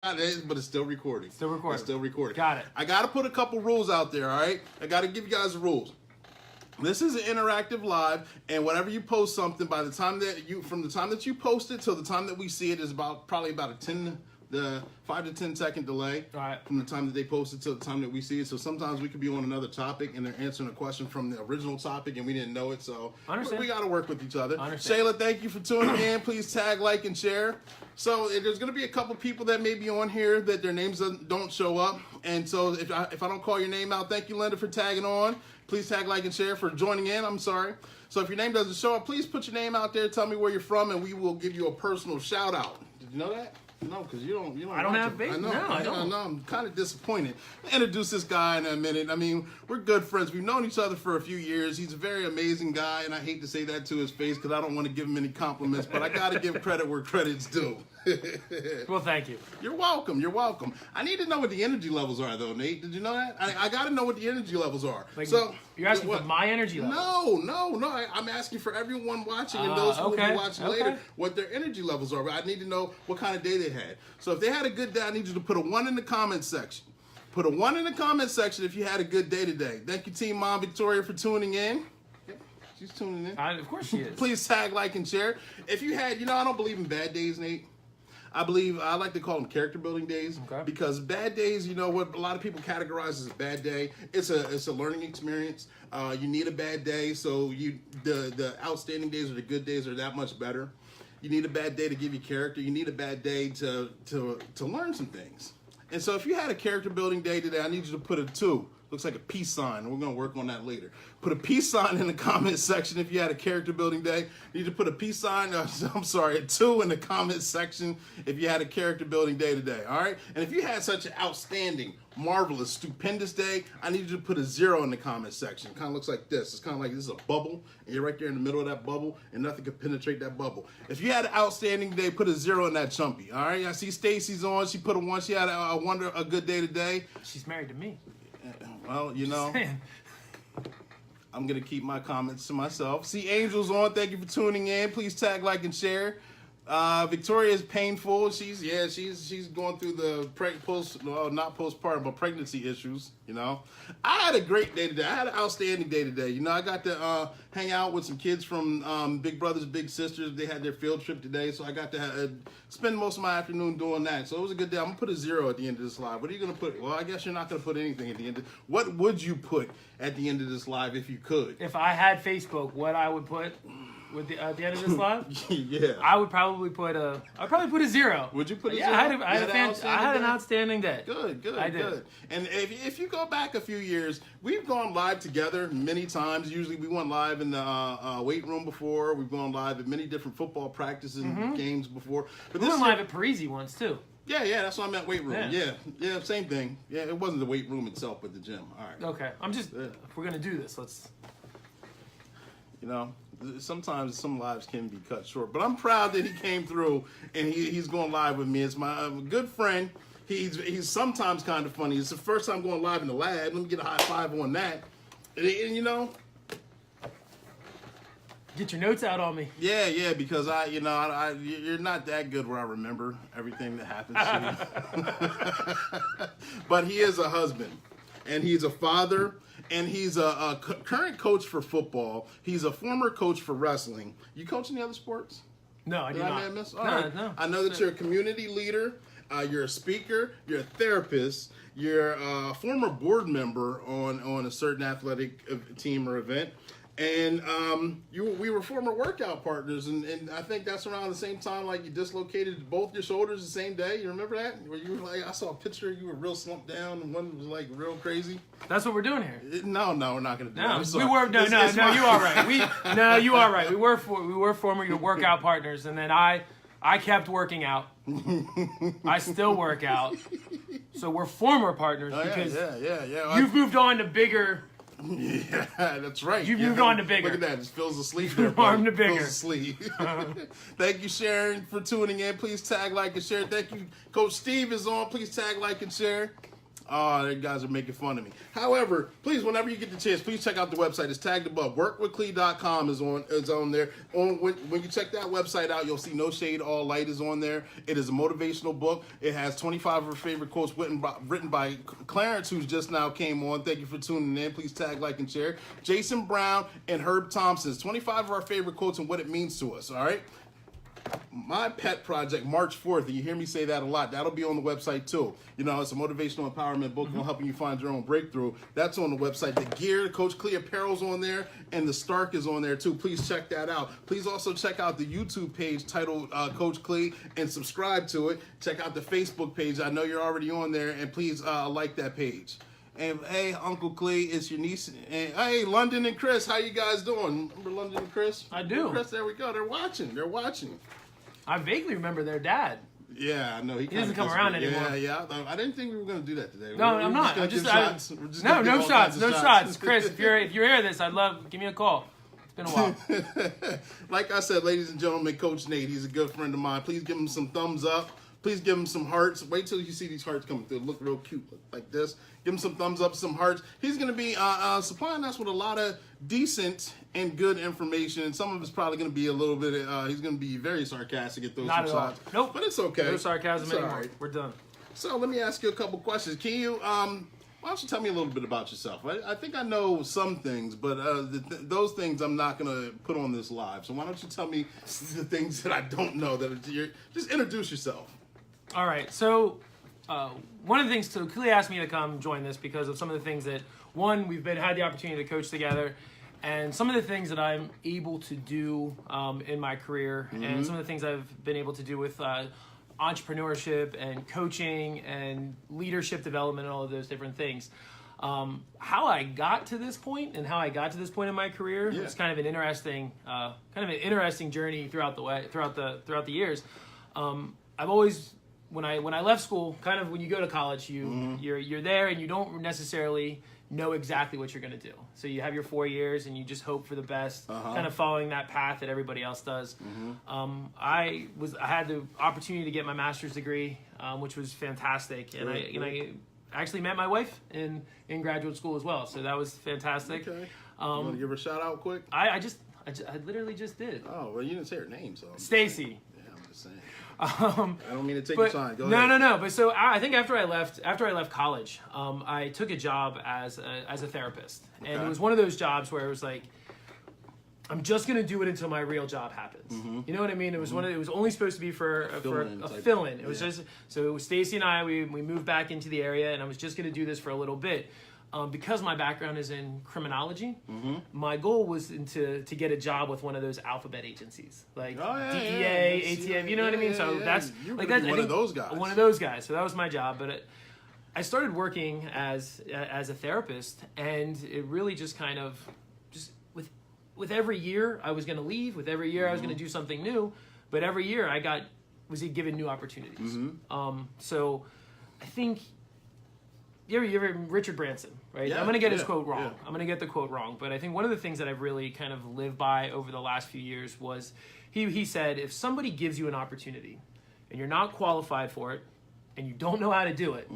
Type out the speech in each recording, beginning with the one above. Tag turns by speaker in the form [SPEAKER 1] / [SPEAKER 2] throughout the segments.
[SPEAKER 1] But it's still recording.
[SPEAKER 2] Still recording.
[SPEAKER 1] It's still recording.
[SPEAKER 2] Got it.
[SPEAKER 1] I got to put a couple rules out there, all right? I got to give you guys the rules. This is an interactive live, and whenever you post something, by the time that from the time that you post it till the time that we see it is probably about the 5 to 10 second delay from the time that they post it to the time that we see it. So sometimes we could be on another topic and they're answering a question from the original topic and we didn't know it. So we got to work with each other. Shayla, thank you for tuning in. Please tag, like, and share. So there's going to be a couple people that may be on here that their names don't show up. And so if I don't call your name out, thank you, Linda, for tagging on. Please tag, like, and share for joining in. I'm sorry. So if your name doesn't show up, please put your name out there. Tell me where you're from, and we will give you a personal shout out. Did you know that? No, because you don't.
[SPEAKER 2] I don't have faith. I don't.
[SPEAKER 1] I'm kind of disappointed. I'll introduce this guy in a minute. I mean, we're good friends. We've known each other for a few years. He's a very amazing guy, and I hate to say that to his face because I don't want to give him any compliments, but I got to give credit where credit's due.
[SPEAKER 2] Well, thank you.
[SPEAKER 1] You're welcome. You're welcome. I need to know what the energy levels are, though, Nate. Did you know that? I got to know what the energy levels are.
[SPEAKER 2] So you're asking for my energy level?
[SPEAKER 1] No. I'm asking for everyone watching and those who will be watching later what their energy levels are. I need to know what kind of day they had. So if they had a good day, I need you to put a 1 in the comment section. Put a 1 in the comment section if you had a good day today. Thank you, Team Mom Victoria, for tuning in. She's tuning in.
[SPEAKER 2] Of course she is.
[SPEAKER 1] Please tag, like, and share. If you had, I don't believe in bad days, Nate. I like to call them character building days because bad days, what a lot of people categorize as a bad day. It's a learning experience. You need a bad day, so the outstanding days or the good days are that much better. You need a bad day to give you character. You need a bad day to learn some things. And so if you had a character building day today, I need you to put a 2. Looks like a peace sign. We're going to work on that later. Put a peace sign in the comment section if you had a character building day. You need to put a peace sign, a 2 in the comment section if you had a character building day today. All right? And if you had such an outstanding, marvelous, stupendous day, I need you to put a 0 in the comment section. It kind of looks like this. It's kind of like this is a bubble, and you're right there in the middle of that bubble, and nothing can penetrate that bubble. If you had an outstanding day, put a 0 in that chumpy. All right? I see Stacy's on. She put a 1. She had a good day today.
[SPEAKER 2] She's married to me.
[SPEAKER 1] Well, I'm going to keep my comments to myself. See, Angel's on. Thank you for tuning in. Please tag, like, and share. Victoria is painful. She's going through the not postpartum, but pregnancy issues, I had a great day today. I had an outstanding day today. I got to hang out with some kids from Big Brothers Big Sisters. They had their field trip today, so I got to spend most of my afternoon doing that. So it was a good day. I'm going to put a 0 at the end of this live. What are you going to put? Well, I guess you're not going to put anything at the end. What would you put at the end of this live if you could?
[SPEAKER 2] If I had Facebook, what I would put at the end of this live?
[SPEAKER 1] Yeah.
[SPEAKER 2] I would probably put a 0.
[SPEAKER 1] Would you put a 0?
[SPEAKER 2] I had an outstanding day.
[SPEAKER 1] Good.
[SPEAKER 2] I did.
[SPEAKER 1] Good. And if you go back a few years, we've gone live together many times. Usually we went live in the weight room before. We've gone live at many different football practices and games before. But
[SPEAKER 2] we went live at Parisi once too.
[SPEAKER 1] Yeah, that's what I meant, weight room. Yeah, same thing. Yeah, it wasn't the weight room itself, but the gym. All right.
[SPEAKER 2] Okay. If we're going to do this, let's...
[SPEAKER 1] Sometimes some lives can be cut short, but I'm proud that he came through and he's going live with me. It's my good friend. He's sometimes kind of funny. It's the first time going live in the lab. Let me get a high five on that. And
[SPEAKER 2] get your notes out on me.
[SPEAKER 1] Yeah, because you're not that good where I remember everything that happens to you. But he is a husband, and he's a father. And he's a current coach for football. He's a former coach for wrestling. You coach any other sports?
[SPEAKER 2] No, I do not.
[SPEAKER 1] No. I know that you're a community leader. You're a speaker. You're a therapist. You're a former board member on a certain athletic team or event. And we were former workout partners, and I think that's around the same time like you dislocated both your shoulders the same day. You remember that? Where you were like, I saw a picture, you were real slumped down, and one was like real crazy.
[SPEAKER 2] That's what we're doing here.
[SPEAKER 1] No, we're not going to do that.
[SPEAKER 2] You are right. You are right. We were former workout partners, and then I kept working out. I still work out, so we're former partners because you've moved on to bigger.
[SPEAKER 1] Yeah, that's right.
[SPEAKER 2] You moved on to bigger.
[SPEAKER 1] Look at that. It fills the sleeve there.
[SPEAKER 2] Arm to bigger.
[SPEAKER 1] Fills the sleeve. Thank you, Sharon, for tuning in. Please tag, like, and share. Thank you. Coach Steve is on. Please tag, like, and share. Oh, you guys are making fun of me. However, please, whenever you get the chance, please check out the website. It's tagged above. Workwithclee.com is on there. When you check that website out, you'll see No Shade, All Light is on there. It is a motivational book. It has 25 of her favorite quotes written by Clarence, who's just now came on. Thank you for tuning in. Please tag, like, and share. Jason Brown and Herb Thompson's 25 of our favorite quotes and what it means to us, all right? My pet project, March 4th, and you hear me say that a lot, that'll be on the website too. You know, it's a motivational empowerment book on helping you find your own breakthrough. That's on the website. The gear, Coach Clee apparel's on there, and the Stark is on there too. Please check that out. Please also check out the YouTube page titled Coach Clee and subscribe to it. Check out the Facebook page. I know you're already on there, and please like that page. And hey, Uncle Clee, it's your niece. And hey, London and Chris, how you guys doing? Remember London and Chris?
[SPEAKER 2] I do.
[SPEAKER 1] Chris, there we go. They're watching.
[SPEAKER 2] I vaguely remember their dad.
[SPEAKER 1] Yeah, I know. He
[SPEAKER 2] doesn't come around anymore.
[SPEAKER 1] Yeah. I didn't think we were going to do that today.
[SPEAKER 2] No, I'm not. No shots. Chris, if you're hearing this, give me a call. It's been a while.
[SPEAKER 1] Like I said, ladies and gentlemen, Coach Nate, he's a good friend of mine. Please give him some thumbs up. Please give him some hearts. Wait till you see these hearts coming through. Look real cute like this. Give him some thumbs up, some hearts. He's going to be supplying us with a lot of decent and good information. Some of it's probably going to be a little bit, he's going to be very sarcastic at those
[SPEAKER 2] Not at all.
[SPEAKER 1] shots.
[SPEAKER 2] Nope.
[SPEAKER 1] But it's okay.
[SPEAKER 2] No sarcasm anymore.
[SPEAKER 1] Right.
[SPEAKER 2] We're done.
[SPEAKER 1] So let me ask you a couple questions. Can you, why don't you tell me a little bit about yourself? I think I know some things, but those things I'm not going to put on this live. So why don't you tell me the things that I don't know? Just introduce yourself.
[SPEAKER 2] All right, so one of the things, Clee asked me to come join this because of some of the things that, one, we've had the opportunity to coach together, and some of the things that I'm able to do in my career, and some of the things I've been able to do with entrepreneurship and coaching and leadership development and all of those different things. How I got to this point and how I got to this point in my career was kind of an interesting journey throughout the years. I've always, when I left school, kind of when you go to college, you're there and you don't necessarily know exactly what you're going to do. So you have your 4 years and you just hope for the best, kind of following that path that everybody else does. I had the opportunity to get my master's degree, which was fantastic, and I actually met my wife in graduate school as well. So that was fantastic.
[SPEAKER 1] Okay. You want to give her a shout out quick?
[SPEAKER 2] I literally just did.
[SPEAKER 1] Oh, well, you didn't say her name, so.
[SPEAKER 2] Stacy.
[SPEAKER 1] Yeah, I'm just saying. I don't mean to take your time. Go ahead.
[SPEAKER 2] No. But so I think after I left college, I took a job as a therapist, and it was one of those jobs where it was like, I'm just gonna do it until my real job happens. You know what I mean? It was it was only supposed to be for a fill-in. It was just so it was Stacy and I. We moved back into the area, and I was just gonna do this for a little bit. Because my background is in criminology, my goal was to get a job with one of those alphabet agencies, like DEA, ATF. You know what I mean? So that's like that's
[SPEAKER 1] one of those guys.
[SPEAKER 2] One of those guys. So that was my job. But I started working as a therapist, and it really just kind of with every year I was going to leave. With every year I was going to do something new. But every year I was given new opportunities. So I think. You're Richard Branson, right?
[SPEAKER 1] Yeah,
[SPEAKER 2] I'm going to get his quote wrong. I'm going to get the quote wrong. But I think one of the things that I've really kind of lived by over the last few years was he said, if somebody gives you an opportunity and you're not qualified for it and you don't know how to do it,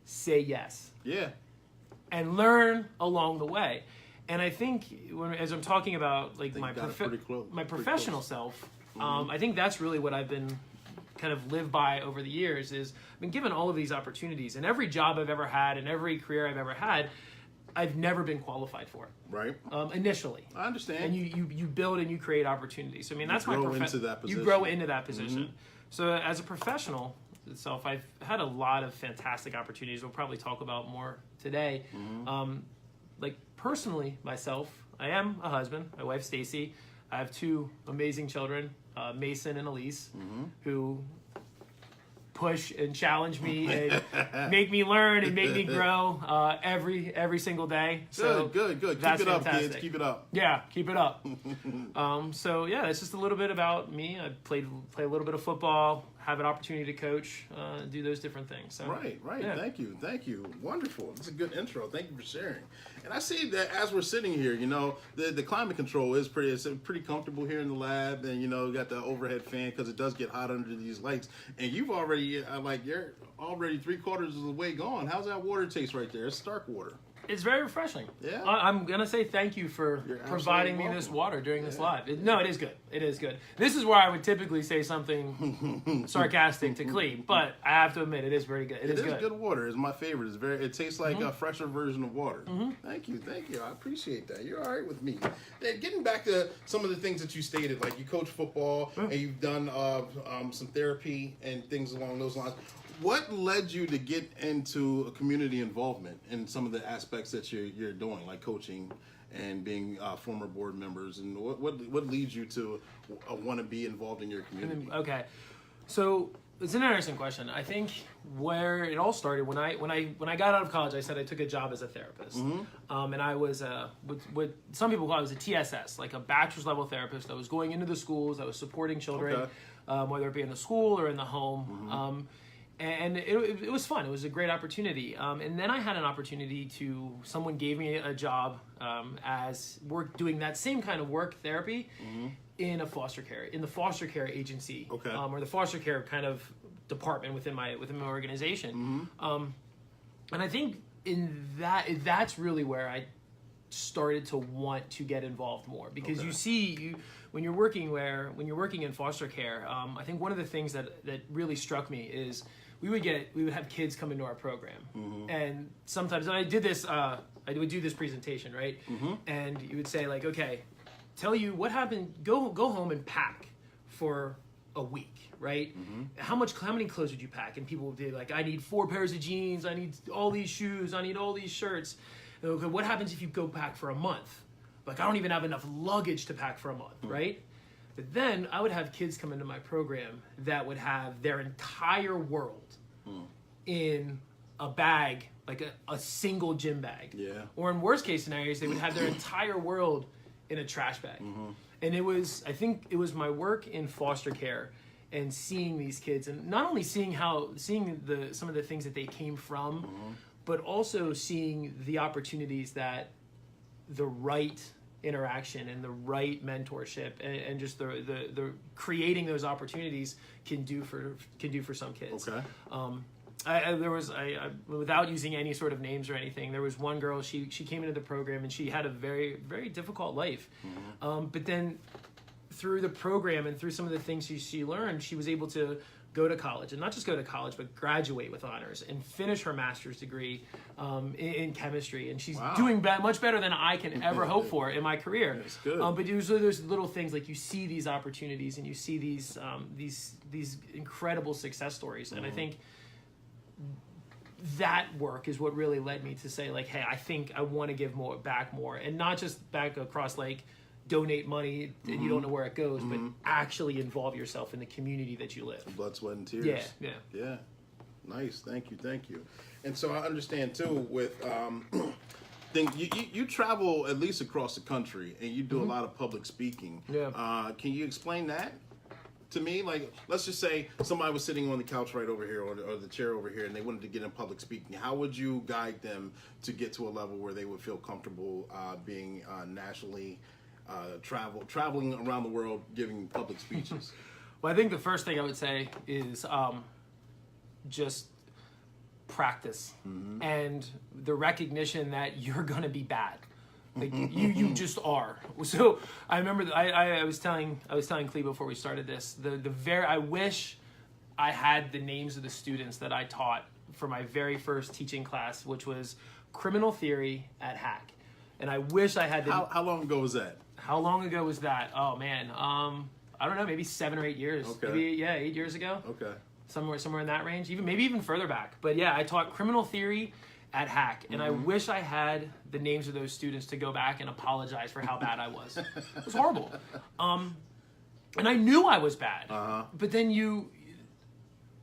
[SPEAKER 2] say yes.
[SPEAKER 1] Yeah.
[SPEAKER 2] And learn along the way. And I think as I'm talking about like my professional self, I think that's really what I've been kind of lived by over the years is I've been given all of these opportunities, and every job I've ever had and every career I've ever had, I've never been qualified for it.
[SPEAKER 1] Right.
[SPEAKER 2] Initially.
[SPEAKER 1] I understand.
[SPEAKER 2] And you build and you create opportunities. I mean, that's my
[SPEAKER 1] into that position.
[SPEAKER 2] You grow into that position. So as a professional itself, I've had a lot of fantastic opportunities. We'll probably talk about more today. Like personally, myself, I am a husband. My wife, Stacy. I have two amazing children, Mason and Elise, who push and challenge me and make me learn and make me grow every single day. So
[SPEAKER 1] good. Keep it up, fantastic. Kids. Keep it up.
[SPEAKER 2] Yeah, keep it up. So yeah, that's just a little bit about me. I played a little bit of football, have an opportunity to coach, do those different things. So,
[SPEAKER 1] Right.
[SPEAKER 2] yeah.
[SPEAKER 1] Thank you. Wonderful. That's a good intro. Thank you for sharing. And I see that as we're sitting here, the climate control is pretty comfortable here in the lab, and we got the overhead fan because it does get hot under these lights. And you've already you're already 3/4 of the way gone. How's that water taste right there? It's Stark water.
[SPEAKER 2] It's very refreshing.
[SPEAKER 1] Yeah.
[SPEAKER 2] I'm going to say thank you for providing me this water during this live. It is good. It is good. This is where I would typically say something sarcastic to Clee, but I have to admit, it is very good. It is good
[SPEAKER 1] water. It's my favorite. It tastes like a fresher version of water. Thank you. I appreciate that. You're all right with me. Getting back to some of the things that you stated, like you coach football and you've done some therapy and things along those lines. What led you to get into a community involvement in some of the aspects that you're doing, like coaching and being former board members, and what leads you to want to be involved in your community?
[SPEAKER 2] Okay, so it's an interesting question. I think where it all started when I got out of college, I said I took a job as a therapist, and I was what some people call it was a TSS, like a bachelor's level therapist. I was going into the schools, I was supporting children, whether it be in the school or in the home. And it was fun. It was a great opportunity. And then I had an opportunity someone gave me a job as doing that same kind of work therapy in the foster care agency, or the foster care kind of department within my organization. And I think that's really where I started to want to get involved more, because when you're working in foster care, I think one of the things that really struck me is we would have kids come into our program, and sometimes I would do this presentation, right? And you would say like, okay, tell you what happened, go home and pack for a week, right? How many clothes would you pack? And people would be like, I need 4 pairs of jeans, I need all these shoes, I need all these shirts. And okay, what happens if you go pack for a month? Like, I don't even have enough luggage to pack for a month, right? But then I would have kids come into my program that would have their entire world in a bag, like a single gym bag. Yeah. Or in worst case scenarios, they would have their entire world in a trash bag. And I think it was my work in foster care and seeing these kids, and not only seeing some of the things that they came from, but also seeing the opportunities that the right interaction and the right mentorship and just the creating those opportunities can do for some kids. Okay. There was without using any sort of names or anything, there was one girl, she came into the program and she had a very, very difficult life. But then through the program and through some of the things she learned, she was able to go to college, and not just go to college, but graduate with honors and finish her master's degree in chemistry. And she's doing much better than I can ever hope for in my career. That's good. But there's little things like you see these opportunities and you see these incredible success stories. And I think that work is what really led me to say, like, hey, I think I want to give back more, and not just back across like donate money and you don't know where it goes, but actually involve yourself in the community that you live.
[SPEAKER 1] Blood, sweat, and tears. Yeah. Nice. Thank you. And so I understand too with you travel at least across the country and you do a lot of public speaking. Yeah. Can you explain that to me? Like, let's just say somebody was sitting on the couch right over here or the chair over here and they wanted to get in public speaking. How would you guide them to get to a level where they would feel comfortable being nationally traveling around the world giving public speeches?
[SPEAKER 2] Well, I think the first thing I would say is just practice and the recognition that you're gonna be bad. Like you just are. So I remember I was telling Clee before we started this, I wish I had the names of the students that I taught for my very first teaching class, which was criminal theory at Hack. And I wish I had
[SPEAKER 1] How long ago was that?
[SPEAKER 2] How long ago was that? Oh man, I don't know, maybe 7 or 8 years. Okay. Maybe 8 years ago. Okay. Somewhere in that range, maybe even further back. But yeah, I taught criminal theory at Hack, and I wish I had the names of those students to go back and apologize for how bad I was. It was horrible. And I knew I was bad. But then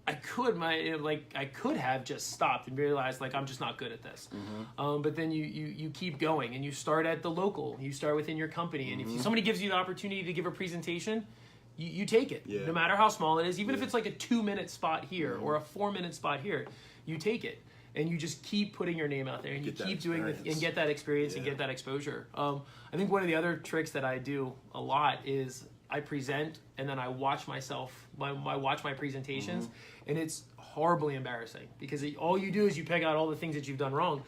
[SPEAKER 2] I could have just stopped and realized like I'm just not good at this. But then you keep going and you start at the local. You start within your company, and if somebody gives you the opportunity to give a presentation, you take it, no matter how small it is, even if it's like a 2-minute spot here or a 4-minute spot here, you take it. And you just keep putting your name out there, and you keep doing it and get that experience and get that exposure. I think one of the other tricks that I do a lot is I present and then I watch myself. I watch my presentations, and it's horribly embarrassing because all you do is you pick out all the things that you've done wrong.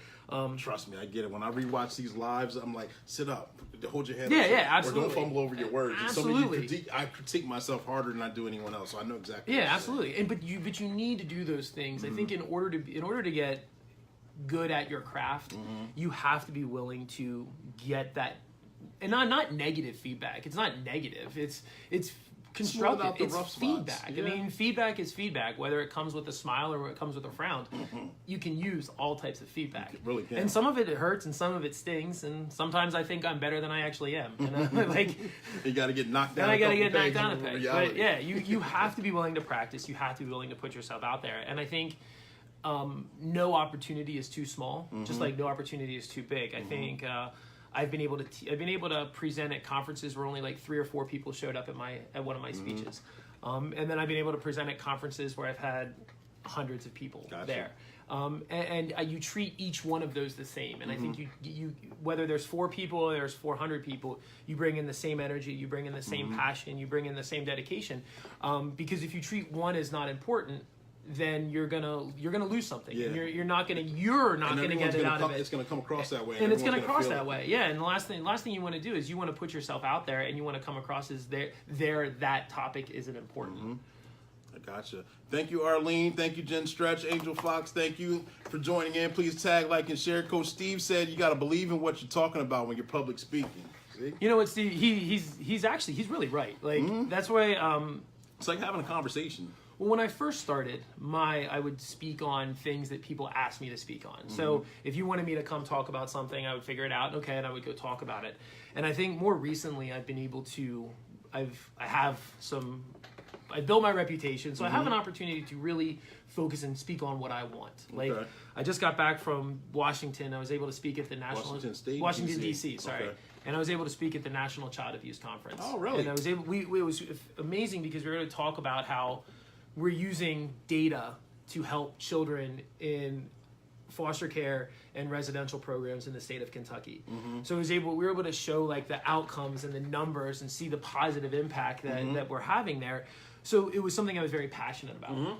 [SPEAKER 1] Trust me, I get it. When I rewatch these lives, I'm like, sit up, hold your head
[SPEAKER 2] up.
[SPEAKER 1] Yeah,
[SPEAKER 2] absolutely.
[SPEAKER 1] Or don't fumble over your words.
[SPEAKER 2] Absolutely.
[SPEAKER 1] I critique myself harder than I do anyone else, so I know exactly.
[SPEAKER 2] Yeah, absolutely. And but you need to do those things. I think in order to get good at your craft, you have to be willing to get that, and not negative feedback. It's not negative. It's constructive. It's feedback. I mean, feedback is feedback, whether it comes with a smile or it comes with a frown. You can use all types of feedback.
[SPEAKER 1] You really can.
[SPEAKER 2] And some of it hurts, and some of it stings, and sometimes I think I'm better than I actually am. Like
[SPEAKER 1] you got to get knocked down.
[SPEAKER 2] Then I got to get knocked down a peg. But yeah, you have to be willing to practice. You have to be willing to put yourself out there. And I think no opportunity is too small, just like no opportunity is too big. I think I've been able to present at conferences where only like 3 or 4 people showed up at one of my speeches, and then I've been able to present at conferences where I've had hundreds of people there. And you treat each one of those the same. And I think you whether there's 4 people or there's 400 people, you bring in the same energy, you bring in the same passion, you bring in the same dedication. Because if you treat one as not important, then you're gonna lose something. Yeah. You're not gonna get it out of it.
[SPEAKER 1] It's gonna come across that way,
[SPEAKER 2] and it's gonna cross that way. Yeah. And the last thing you want to do is you want to put yourself out there, and you want to come across as that topic isn't important.
[SPEAKER 1] I gotcha. Thank you, Arlene. Thank you, Jen Stretch, Angel Fox. Thank you for joining in. Please tag, like, and share. Coach Steve said you got to believe in what you're talking about when you're public speaking. See?
[SPEAKER 2] You know what, Steve? He's really right. Like that's why.
[SPEAKER 1] It's like having a conversation.
[SPEAKER 2] Well, when I first started, I would speak on things that people asked me to speak on. So if you wanted me to come talk about something, I would figure it out, and I would go talk about it. And I think more recently I've been able to, I built my reputation, so I have an opportunity to really focus and speak on what I want. Like I just got back from Washington. I was able to speak at the Washington D.C. Sorry. Okay. And I was able to speak at the National Child Abuse Conference.
[SPEAKER 1] Oh, really?
[SPEAKER 2] And I was able. It was amazing because we were going to talk about how we're using data to help children in foster care and residential programs in the state of Kentucky. So we were able to show like the outcomes and the numbers and see the positive impact that we're having there. So it was something I was very passionate about.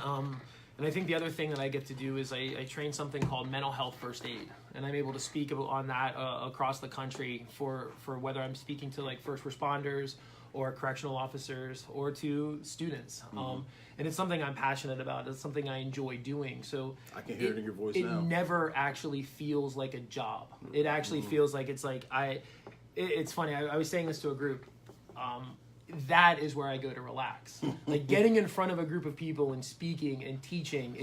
[SPEAKER 2] And I think the other thing that I get to do is I train something called mental health first aid, and I'm able to speak on that across the country for whether I'm speaking to like first responders or correctional officers or to students. And it's something I'm passionate about. It's something I enjoy doing. So
[SPEAKER 1] I can hear it in your voice now.
[SPEAKER 2] It never actually feels like a job. It actually feels like it's like it's funny. I was saying this to a group. That is where I go to relax. Like getting in front of a group of people and speaking and teaching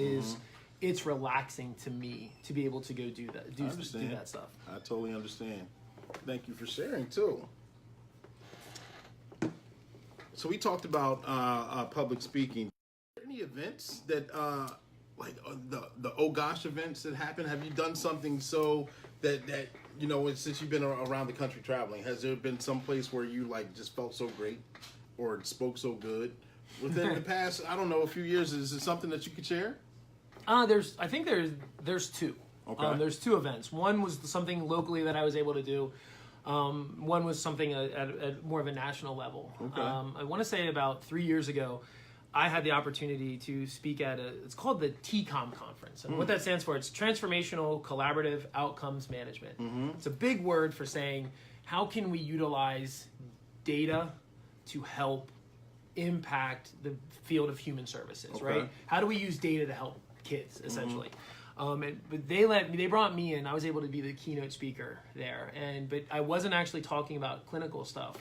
[SPEAKER 2] it's relaxing to me to be able to go do that stuff.
[SPEAKER 1] I totally understand. Thank you for sharing too. So we talked about public speaking. Are there any events that like the oh gosh events that happen? Have you done something so that since you've been around the country traveling, has there been some place where you like just felt so great or spoke so good within the past, I don't know, a few years? Is it something that you could share?
[SPEAKER 2] I think there's 2.
[SPEAKER 1] Okay.
[SPEAKER 2] There's 2 events. One was something locally that I was able to do. One was something at more of a national level.
[SPEAKER 1] Okay.
[SPEAKER 2] I want to say about 3 years ago, I had the opportunity to speak at it's called the TCOM conference. And what that stands for, it's Transformational Collaborative Outcomes Management. It's a big word for saying, how can we utilize data to help impact the field of human services, right? How do we use data to help kids, essentially? But they brought me in. I was able to be the keynote speaker there, but I wasn't actually talking about clinical stuff.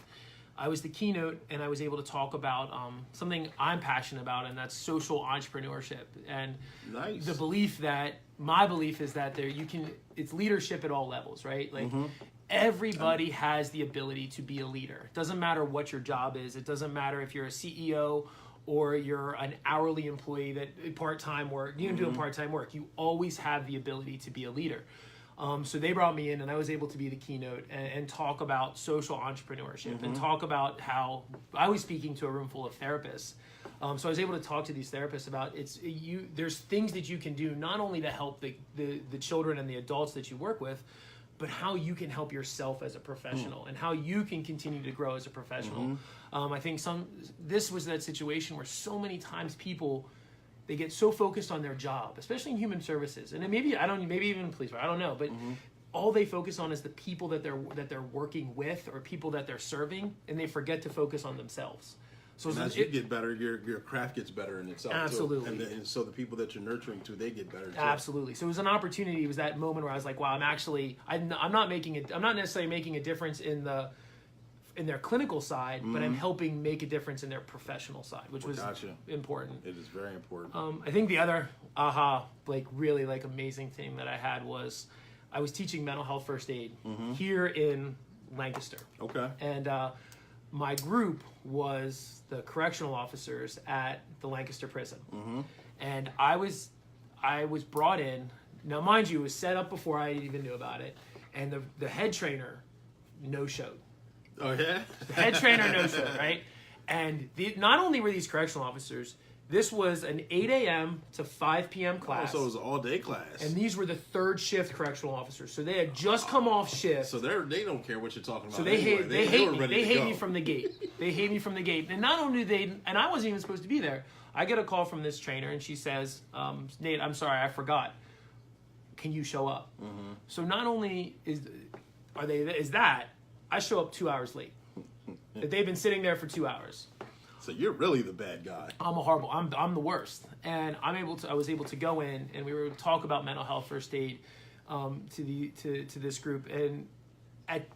[SPEAKER 2] I was the keynote, and I was able to talk about something I'm passionate about, and that's social entrepreneurship. And
[SPEAKER 1] nice.
[SPEAKER 2] My belief is that it's leadership at all levels, right? Like everybody has the ability to be a leader. It doesn't matter what your job is. It doesn't matter if you're a CEO or you're an hourly employee that part-time work, you can do part-time work. You always have the ability to be a leader. So they brought me in, and I was able to be the keynote and talk about social entrepreneurship and talk about how I was speaking to a room full of therapists. So I was able to talk to these therapists about there's things that you can do not only to help the children and the adults that you work with, but how you can help yourself as a professional and how you can continue to grow as a professional. I think this was that situation where so many times people, they get so focused on their job, especially in human services, and maybe even police, I don't know, but all they focus on is the people that they're working with or people that they're serving, and they forget to focus on themselves. So
[SPEAKER 1] as you get better, your craft gets better in itself.
[SPEAKER 2] Absolutely.
[SPEAKER 1] Too. And so the people that you're nurturing too, they get better too.
[SPEAKER 2] Absolutely. So it was an opportunity. It was that moment where I was like, wow, I'm not necessarily making a difference in their clinical side, but I'm helping make a difference in their professional side, which was important.
[SPEAKER 1] It is very important.
[SPEAKER 2] I think the other really amazing thing that I had was I was teaching mental health first aid here in Lancaster.
[SPEAKER 1] Okay.
[SPEAKER 2] And my group was the correctional officers at the Lancaster prison. And I was brought in. Now, mind you, it was set up before I even knew about it. And the head trainer no-showed.
[SPEAKER 1] Oh, yeah?
[SPEAKER 2] The head trainer no-showed, right? And not only were these correctional officers, this was an 8 a.m. to 5 p.m. class.
[SPEAKER 1] Oh, so it was an all-day class.
[SPEAKER 2] And these were the third shift correctional officers. So they had just come off shift.
[SPEAKER 1] So they don't care what you're talking about.
[SPEAKER 2] So they hate me from the gate. They hate me from the gate. And not only and I wasn't even supposed to be there. I get a call from this trainer, and she says, Nate, I'm sorry, I forgot. Can you show up? So not only is that, I show up 2 hours late. They've been sitting there for 2 hours.
[SPEAKER 1] So you're really the bad guy.
[SPEAKER 2] I'm the worst. And I was able to go in, and we were to talk about mental health first aid to this group. And at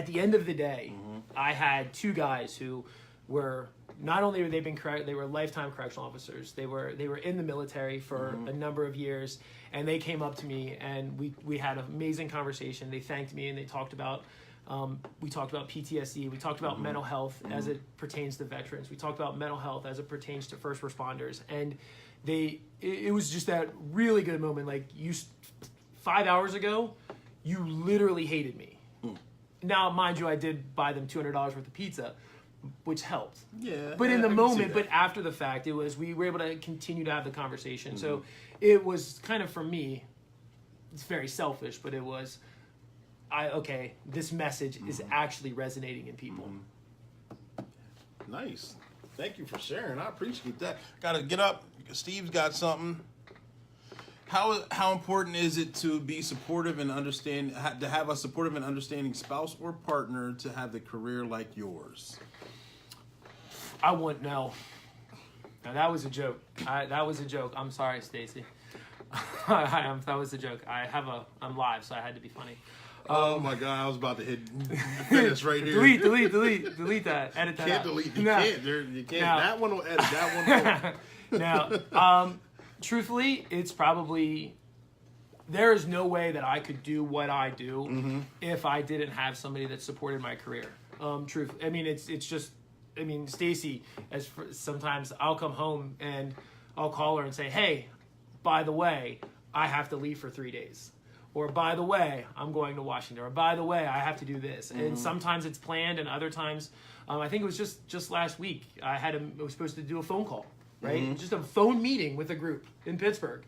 [SPEAKER 2] the end of the day, I had two guys who were not only were they were lifetime correctional officers. They were in the military for a number of years, and they came up to me, and we had an amazing conversation. They thanked me, and they talked about we talked about PTSD. We talked about mental health as it pertains to veterans. We talked about mental health as it pertains to first responders. And it was just that really good moment. Like 5 hours ago, you literally hated me. Now, mind you, I did buy them $200 worth of pizza, which helped.
[SPEAKER 1] Yeah.
[SPEAKER 2] But in the moment, but after the fact, we were able to continue to have the conversation. So it was kind of, for me, it's very selfish, but it was, this message is actually resonating in people.
[SPEAKER 1] Nice. Thank you for sharing. I appreciate that. Got to get up. Steve's got something. How important is it to be supportive and to have a supportive and understanding spouse or partner to have the career like yours?
[SPEAKER 2] I wouldn't know. Now, that was a joke. That was a joke. I'm sorry, Stacy. That was a joke. I'm live, so I had to be funny.
[SPEAKER 1] Oh my God! I was about to hit finish right here.
[SPEAKER 2] delete that. Edit that.
[SPEAKER 1] Can't delete. You can't. You can't. Now, that one will edit. That one won't.
[SPEAKER 2] Now, truthfully, it's probably there is no way that I could do what I do if I didn't have somebody that supported my career. I mean, it's just. I mean, Stacy. Sometimes I'll come home and I'll call her and say, "Hey, by the way, I have to leave for 3 days." Or, by the way, I'm going to Washington. Or, by the way, I have to do this. And sometimes it's planned, and other times, I think it was just last week, I was supposed to do a phone call, right? Just a phone meeting with a group in Pittsburgh.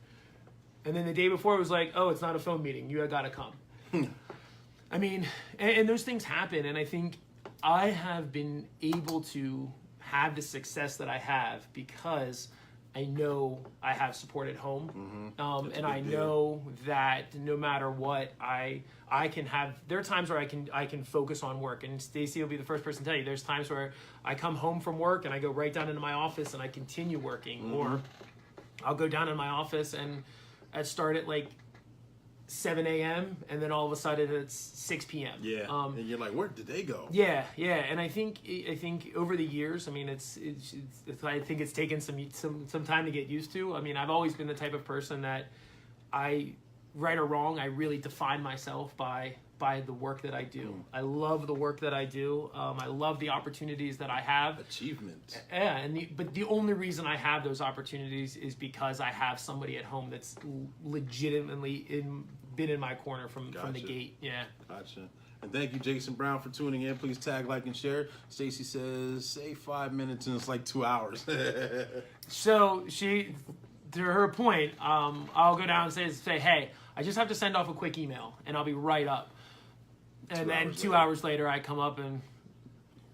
[SPEAKER 2] And then the day before, it was like, oh, it's not a phone meeting. You got to come. I mean, and those things happen. And I think I have been able to have the success that I have because I know I have support at home, and I know that no matter what, I can have. There are times where I can focus on work, and Stacey will be the first person to tell you. There's times where I come home from work and I go right down into my office and I continue working, or I'll go down in my office and I start at like 7 a.m. and then all of a sudden it's 6 p.m.
[SPEAKER 1] Yeah, and you're like, where did they go?
[SPEAKER 2] Yeah, and I think over the years, I mean, it's I think it's taken some time to get used to. I mean, I've always been the type of person that right or wrong, I really define myself by by the work that I do. I love the work that I do. I love the opportunities that I have.
[SPEAKER 1] Achievement.
[SPEAKER 2] Yeah, but the only reason I have those opportunities is because I have somebody at home that's legitimately been in my corner from the gate. Yeah.
[SPEAKER 1] Gotcha. And thank you, Jason Brown, for tuning in. Please tag, like, and share. Stacy says, say 5 minutes and it's like 2 hours.
[SPEAKER 2] So she, to her point, I'll go down and say, hey, I just have to send off a quick email and I'll be right up. And then 2 hours later, I come up and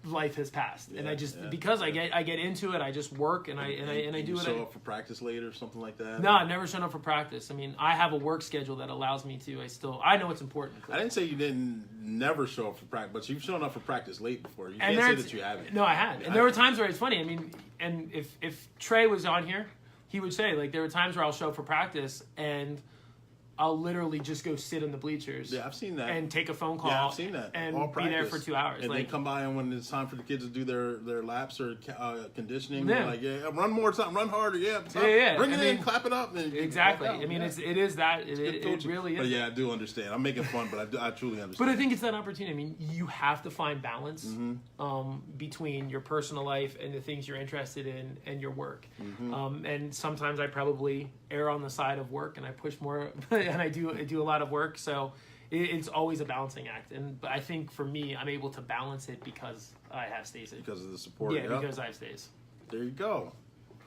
[SPEAKER 2] life has passed, and I just because I get into it, I just work and I do it.
[SPEAKER 1] Show up for practice late or something like that?
[SPEAKER 2] No, I've never shown up for practice. I mean, I have a work schedule that allows me to. I know it's important.
[SPEAKER 1] I didn't say you didn't never show up for practice, but you've shown up for practice late before. You can't say that you haven't.
[SPEAKER 2] No, I had, and there were times where it's funny. I mean, and if Trey was on here, he would say like there were times where I'll show up for practice and I'll literally just go sit in the bleachers.
[SPEAKER 1] Yeah, I've seen that.
[SPEAKER 2] And take a phone call.
[SPEAKER 1] Yeah, I've seen that.
[SPEAKER 2] And be there for 2 hours.
[SPEAKER 1] And they come by, and when it's time for the kids to do their laps or conditioning,
[SPEAKER 2] yeah.
[SPEAKER 1] they're like, yeah, run more time, run harder, yeah. Bring it in, clap it up. And
[SPEAKER 2] exactly. I mean, it is that. It really is.
[SPEAKER 1] But yeah, I do understand. I'm making fun, but I truly understand.
[SPEAKER 2] But I think it's that opportunity. I mean, you have to find balance between your personal life and the things you're interested in and your work. And sometimes I probably err on the side of work and I push more, and I do a lot of work. So it's always a balancing act. But I think for me, I'm able to balance it because I have Stacey.
[SPEAKER 1] Because of the support.
[SPEAKER 2] Yeah, because I have Stacey.
[SPEAKER 1] There you go.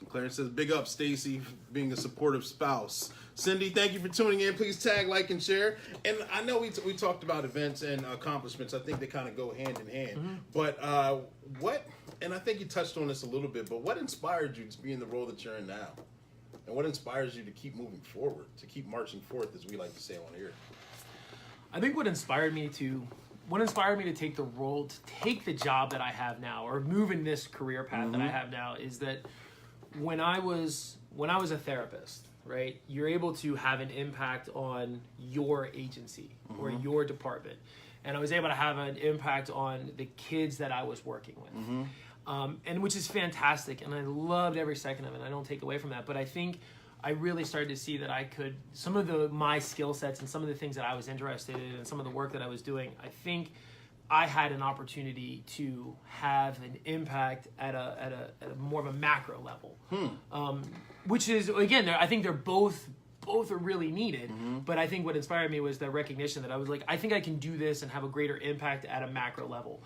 [SPEAKER 1] Clarence says, big up, Stacy, being a supportive spouse. Cindy, thank you for tuning in. Please tag, like, and share. And I know we talked about events and accomplishments. I think they kind of go hand in hand. But what, and I think you touched on this a little bit, but what inspired you to be in the role that you're in now? And what inspires you to keep moving forward, to keep marching forth, as we like to say on here?
[SPEAKER 2] I think what inspired me to take the role, to take the job that I have now, or move in this career path that I have now, is that when I was a therapist, right, you're able to have an impact on your agency or your department. And I was able to have an impact on the kids that I was working with. And which is fantastic, and I loved every second of it. I don't take away from that, but I think I really started to see that I could, some of my skill sets and some of the things that I was interested in and some of the work that I was doing, I think I had an opportunity to have an impact at a more of a macro level, which is, again, I think they're both are really needed, but I think what inspired me was the recognition that I was like, I think I can do this and have a greater impact at a macro level.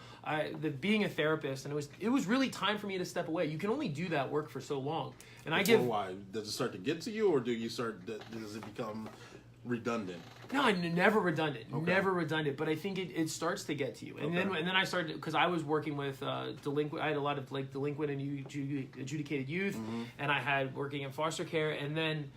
[SPEAKER 2] Being a therapist, and it was really time for me to step away. You can only do that work for so long, and
[SPEAKER 1] why does it start to get to you, or does it become redundant?
[SPEAKER 2] No, never redundant, never redundant. But I think it starts to get to you, and then I started, because I was working with delinquent. I had a lot of like delinquent and adjudicated youth, and I had working in foster care, and then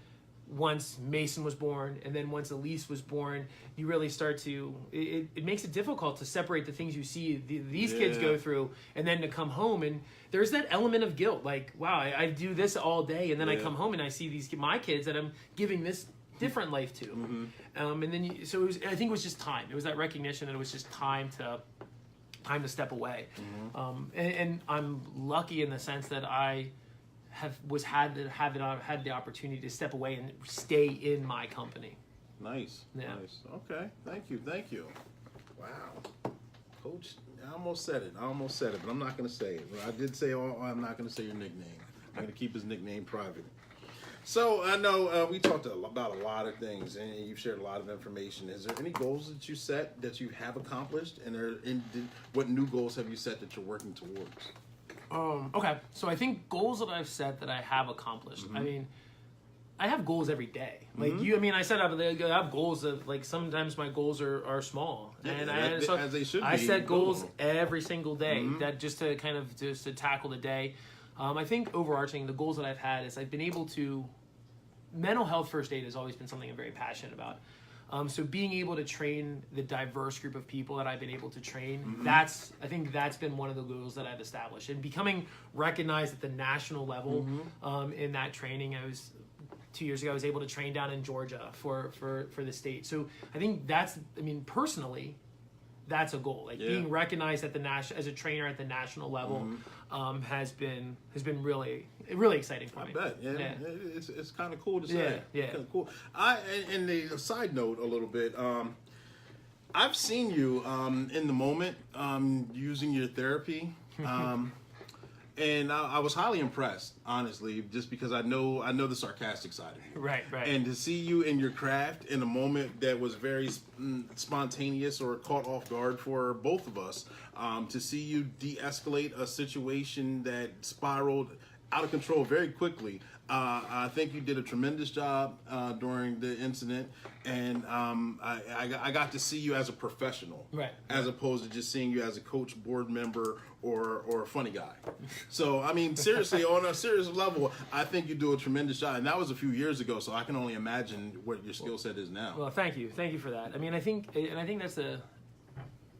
[SPEAKER 2] once Mason was born, and then once Elise was born, you really start to, it makes it difficult to separate the things you see these kids go through, and then to come home, and there's that element of guilt, like, wow, I do this all day, and then I come home and I see my kids that I'm giving this different life to. And then I think it was just time. It was that recognition that it was just time to step away. And I'm lucky in the sense that I had the opportunity to step away and stay in my company.
[SPEAKER 1] Nice. Okay, thank you. Wow, Coach, I almost said it, but I'm not going to say it. I did say, I'm not going to say your nickname. I'm going to keep his nickname private. So I know we talked about a lot of things, and you've shared a lot of information. Is there any goals that you set that you have accomplished, and what new goals have you set that you're working towards?
[SPEAKER 2] Okay, so I think goals that I've set that I have accomplished. I mean, I have goals every day. Like I said, I have goals of, like, sometimes my goals are small, and
[SPEAKER 1] as they should be.
[SPEAKER 2] I set goals every single day that just to tackle the day. I think overarching the goals that I've had is I've been able to, mental health first aid has always been something I'm very passionate about. So being able to train the diverse group of people that I've been able to train, I think that's been one of the goals that I've established. And becoming recognized at the national level in that training. 2 years ago, I was able to train down in Georgia for the state. So I think personally, that's a goal. Like being recognized at the as a trainer at the national level has been really exciting for me.
[SPEAKER 1] I bet. Yeah. It's kind of cool to say.
[SPEAKER 2] Yeah.
[SPEAKER 1] Kind of cool. And the side note a little bit. I've seen you in the moment using your therapy, and I was highly impressed, honestly, just because I know the sarcastic side of you.
[SPEAKER 2] Right.
[SPEAKER 1] And to see you in your craft in a moment that was very spontaneous or caught off guard for both of us, to see you de-escalate a situation that spiraled out of control very quickly. I think you did a tremendous job during the incident, and I got to see you as a professional,
[SPEAKER 2] right,
[SPEAKER 1] as opposed to just seeing you as a coach, board member, or a funny guy. So, I mean, seriously, on a serious level, I think you do a tremendous job, and that was a few years ago. So I can only imagine what your skill set is now.
[SPEAKER 2] Well, thank you for that. I mean, I think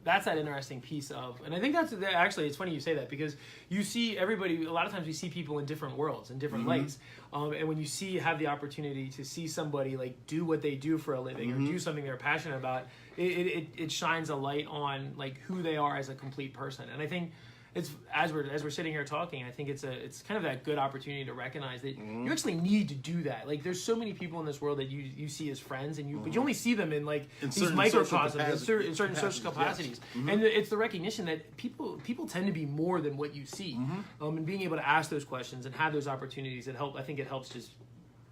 [SPEAKER 2] that's that interesting piece of, and I think that's actually, it's funny you say that, because you see everybody, a lot of times we see people in different worlds, in different lights, and when you have the opportunity to see somebody like do what they do for a living, or do something they're passionate about, it shines a light on like who they are as a complete person. And I think it's, as we're sitting here talking, I think it's kind of that good opportunity to recognize that you actually need to do that. Like, there's so many people in this world that you see as friends, and but you only see them in like these microcosms, in certain social capacities. Yes. And it's the recognition that people tend to be more than what you see, and being able to ask those questions and have those opportunities, I think it helps just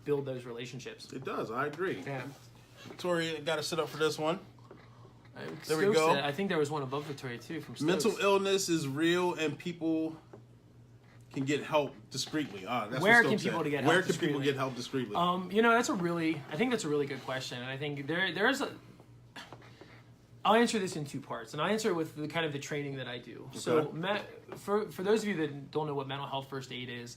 [SPEAKER 2] build those relationships.
[SPEAKER 1] It does. I agree.
[SPEAKER 2] Yeah.
[SPEAKER 1] Tori, got to sit up for this one. There
[SPEAKER 2] Stokes
[SPEAKER 1] we go.
[SPEAKER 2] I think there was one above Victoria too from Stokes.
[SPEAKER 1] Mental illness is real, and people can get help discreetly.
[SPEAKER 2] Where can people get help?
[SPEAKER 1] Where can people get help discreetly?
[SPEAKER 2] I think that's a really good question, and I think there's a. I'll answer this in two parts, and I'll answer it with the kind of the training that I do. Okay. So, for those of you that don't know what mental health first aid is,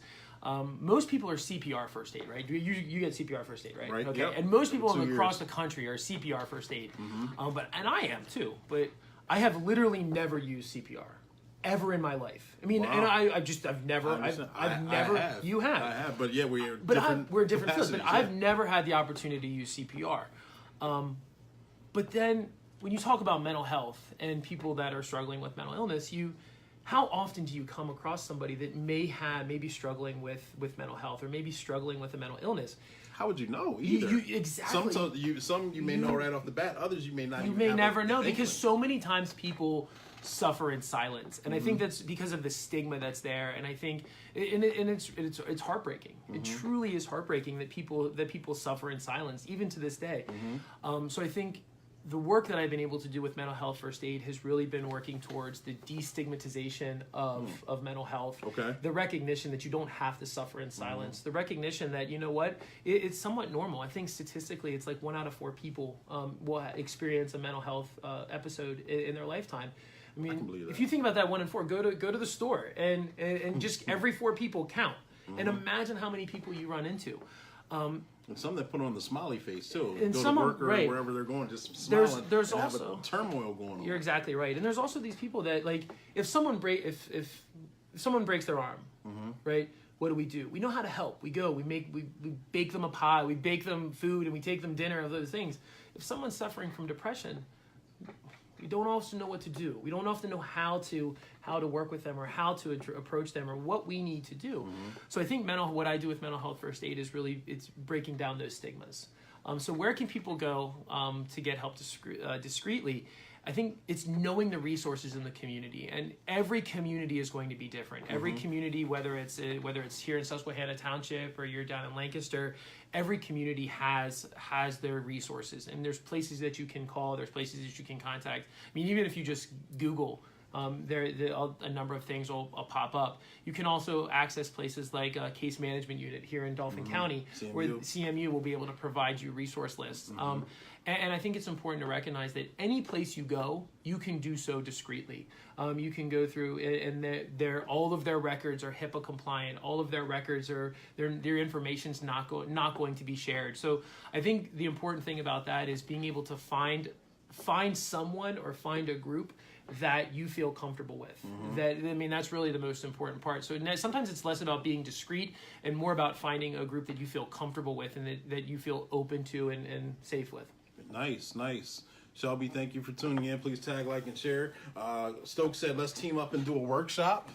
[SPEAKER 2] most people are CPR first aid, right? You get CPR first aid, right?
[SPEAKER 1] Right.
[SPEAKER 2] Okay.
[SPEAKER 1] Yep.
[SPEAKER 2] And most people across the country are CPR first aid, and I am too. But I have literally never used CPR ever in my life. I mean, and I've never. You have.
[SPEAKER 1] I have, but yeah, we're
[SPEAKER 2] different fields. But I've never had the opportunity to use CPR. But then when you talk about mental health and people that are struggling with mental illness, how often do you come across somebody that may be struggling with mental health, or maybe struggling with a mental illness?
[SPEAKER 1] How would you know either?
[SPEAKER 2] Exactly.
[SPEAKER 1] Some you may know right off the bat. Others you may not.
[SPEAKER 2] You may never know, because so many times people suffer in silence, and I think that's because of the stigma that's there. And I think, it's heartbreaking. It truly is heartbreaking that people suffer in silence, even to this day. So I think the work that I've been able to do with mental health first aid has really been working towards the destigmatization of mental health.
[SPEAKER 1] Okay.
[SPEAKER 2] The recognition that you don't have to suffer in silence. The recognition that, you know what, it's somewhat normal. I think statistically it's like 1 out of 4 people will experience a mental health episode in their lifetime. I mean, if you think about that 1 in 4, go to the store and just every 4 people count. And imagine how many people you run into.
[SPEAKER 1] And some that put on the smiley face too.
[SPEAKER 2] And
[SPEAKER 1] go
[SPEAKER 2] some
[SPEAKER 1] to work or
[SPEAKER 2] right.
[SPEAKER 1] wherever they're going, just smiling.
[SPEAKER 2] There's
[SPEAKER 1] and
[SPEAKER 2] also
[SPEAKER 1] have a turmoil going on.
[SPEAKER 2] You're exactly right. And there's also these people that, like, if someone breaks their arm, right? What do? We know how to help. We go. We bake them a pie. We bake them food, and we take them dinner. Of those things. If someone's suffering from depression, we don't often know what to do. We don't often know how to work with them, or how to approach them, or what we need to do. So I think what I do with mental health first aid is really, it's breaking down those stigmas. So where can people go to get help discreetly? I think it's knowing the resources in the community, and every community is going to be different. Every community, whether it's here in Susquehanna Township or you're down in Lancaster, every community has their resources, and there's places that you can call, there's places that you can contact. I mean, even if you just Google, a number of things will pop up. You can also access places like a case management unit here in Dauphin County, CMU. Where CMU will be able to provide you resource lists. And I think it's important to recognize that any place you go, you can do so discreetly. You can go through, and all of their records are HIPAA compliant. All of their records their information's not going to be shared. So I think the important thing about that is being able to find someone or find a group that you feel comfortable with. That's really the most important part. So sometimes it's less about being discreet and more about finding a group that you feel comfortable with and that you feel open to and safe with.
[SPEAKER 1] Nice. Shelby, thank you for tuning in. Please tag, like, and share. Stokes said, let's team up and do a workshop.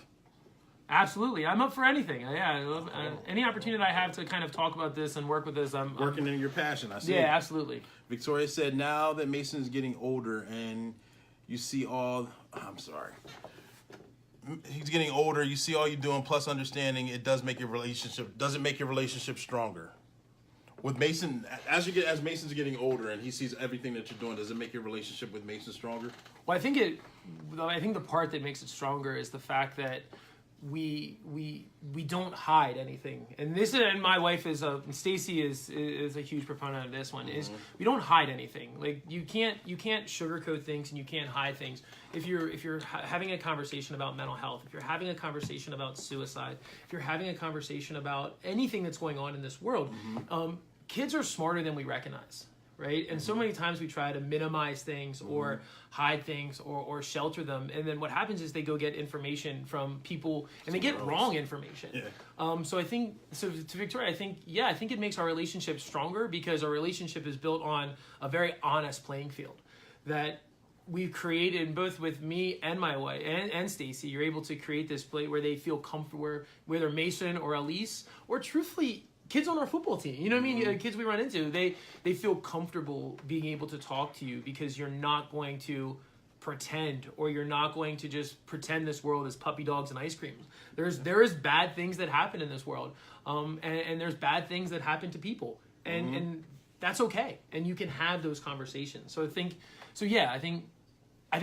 [SPEAKER 2] Absolutely. I'm up for anything. Yeah, I love, any opportunity I have to kind of talk about this and work with this. I'm
[SPEAKER 1] working in your passion. I see.
[SPEAKER 2] Yeah, absolutely.
[SPEAKER 1] Victoria said, now that Mason's getting older and you see all, I'm sorry. He's getting older, you see all you're doing, plus understanding it does make your relationship, does it make your relationship stronger? With Mason, as Mason's getting older and he sees everything that you're doing, does it make your relationship with Mason stronger?
[SPEAKER 2] Well, I think the part that makes it stronger is the fact that we don't hide anything. And this, and my wife is Stacy is a huge proponent of this one, is we don't hide anything. Like you can't sugarcoat things and you can't hide things. If you're having a conversation about mental health, if you're having a conversation about suicide, if you're having a conversation about anything that's going on in this world, kids are smarter than we recognize. Right? And so many times we try to minimize things or hide things or shelter them. And then what happens is they go get information from people and they get wrong information. Yeah. So to Victoria, I think it makes our relationship stronger because our relationship is built on a very honest playing field that we've created both with me and my wife and Stacy. You're able to create this play where they feel comfortable, whether Mason or Elise or truthfully, kids on our football team, you know what I mean? Kids we run into, they feel comfortable being able to talk to you because you're not going to pretend or you're not going to just pretend this world is puppy dogs and ice cream. There is bad things that happen in this world, and there's bad things that happen to people, and that's okay, and you can have those conversations. So I think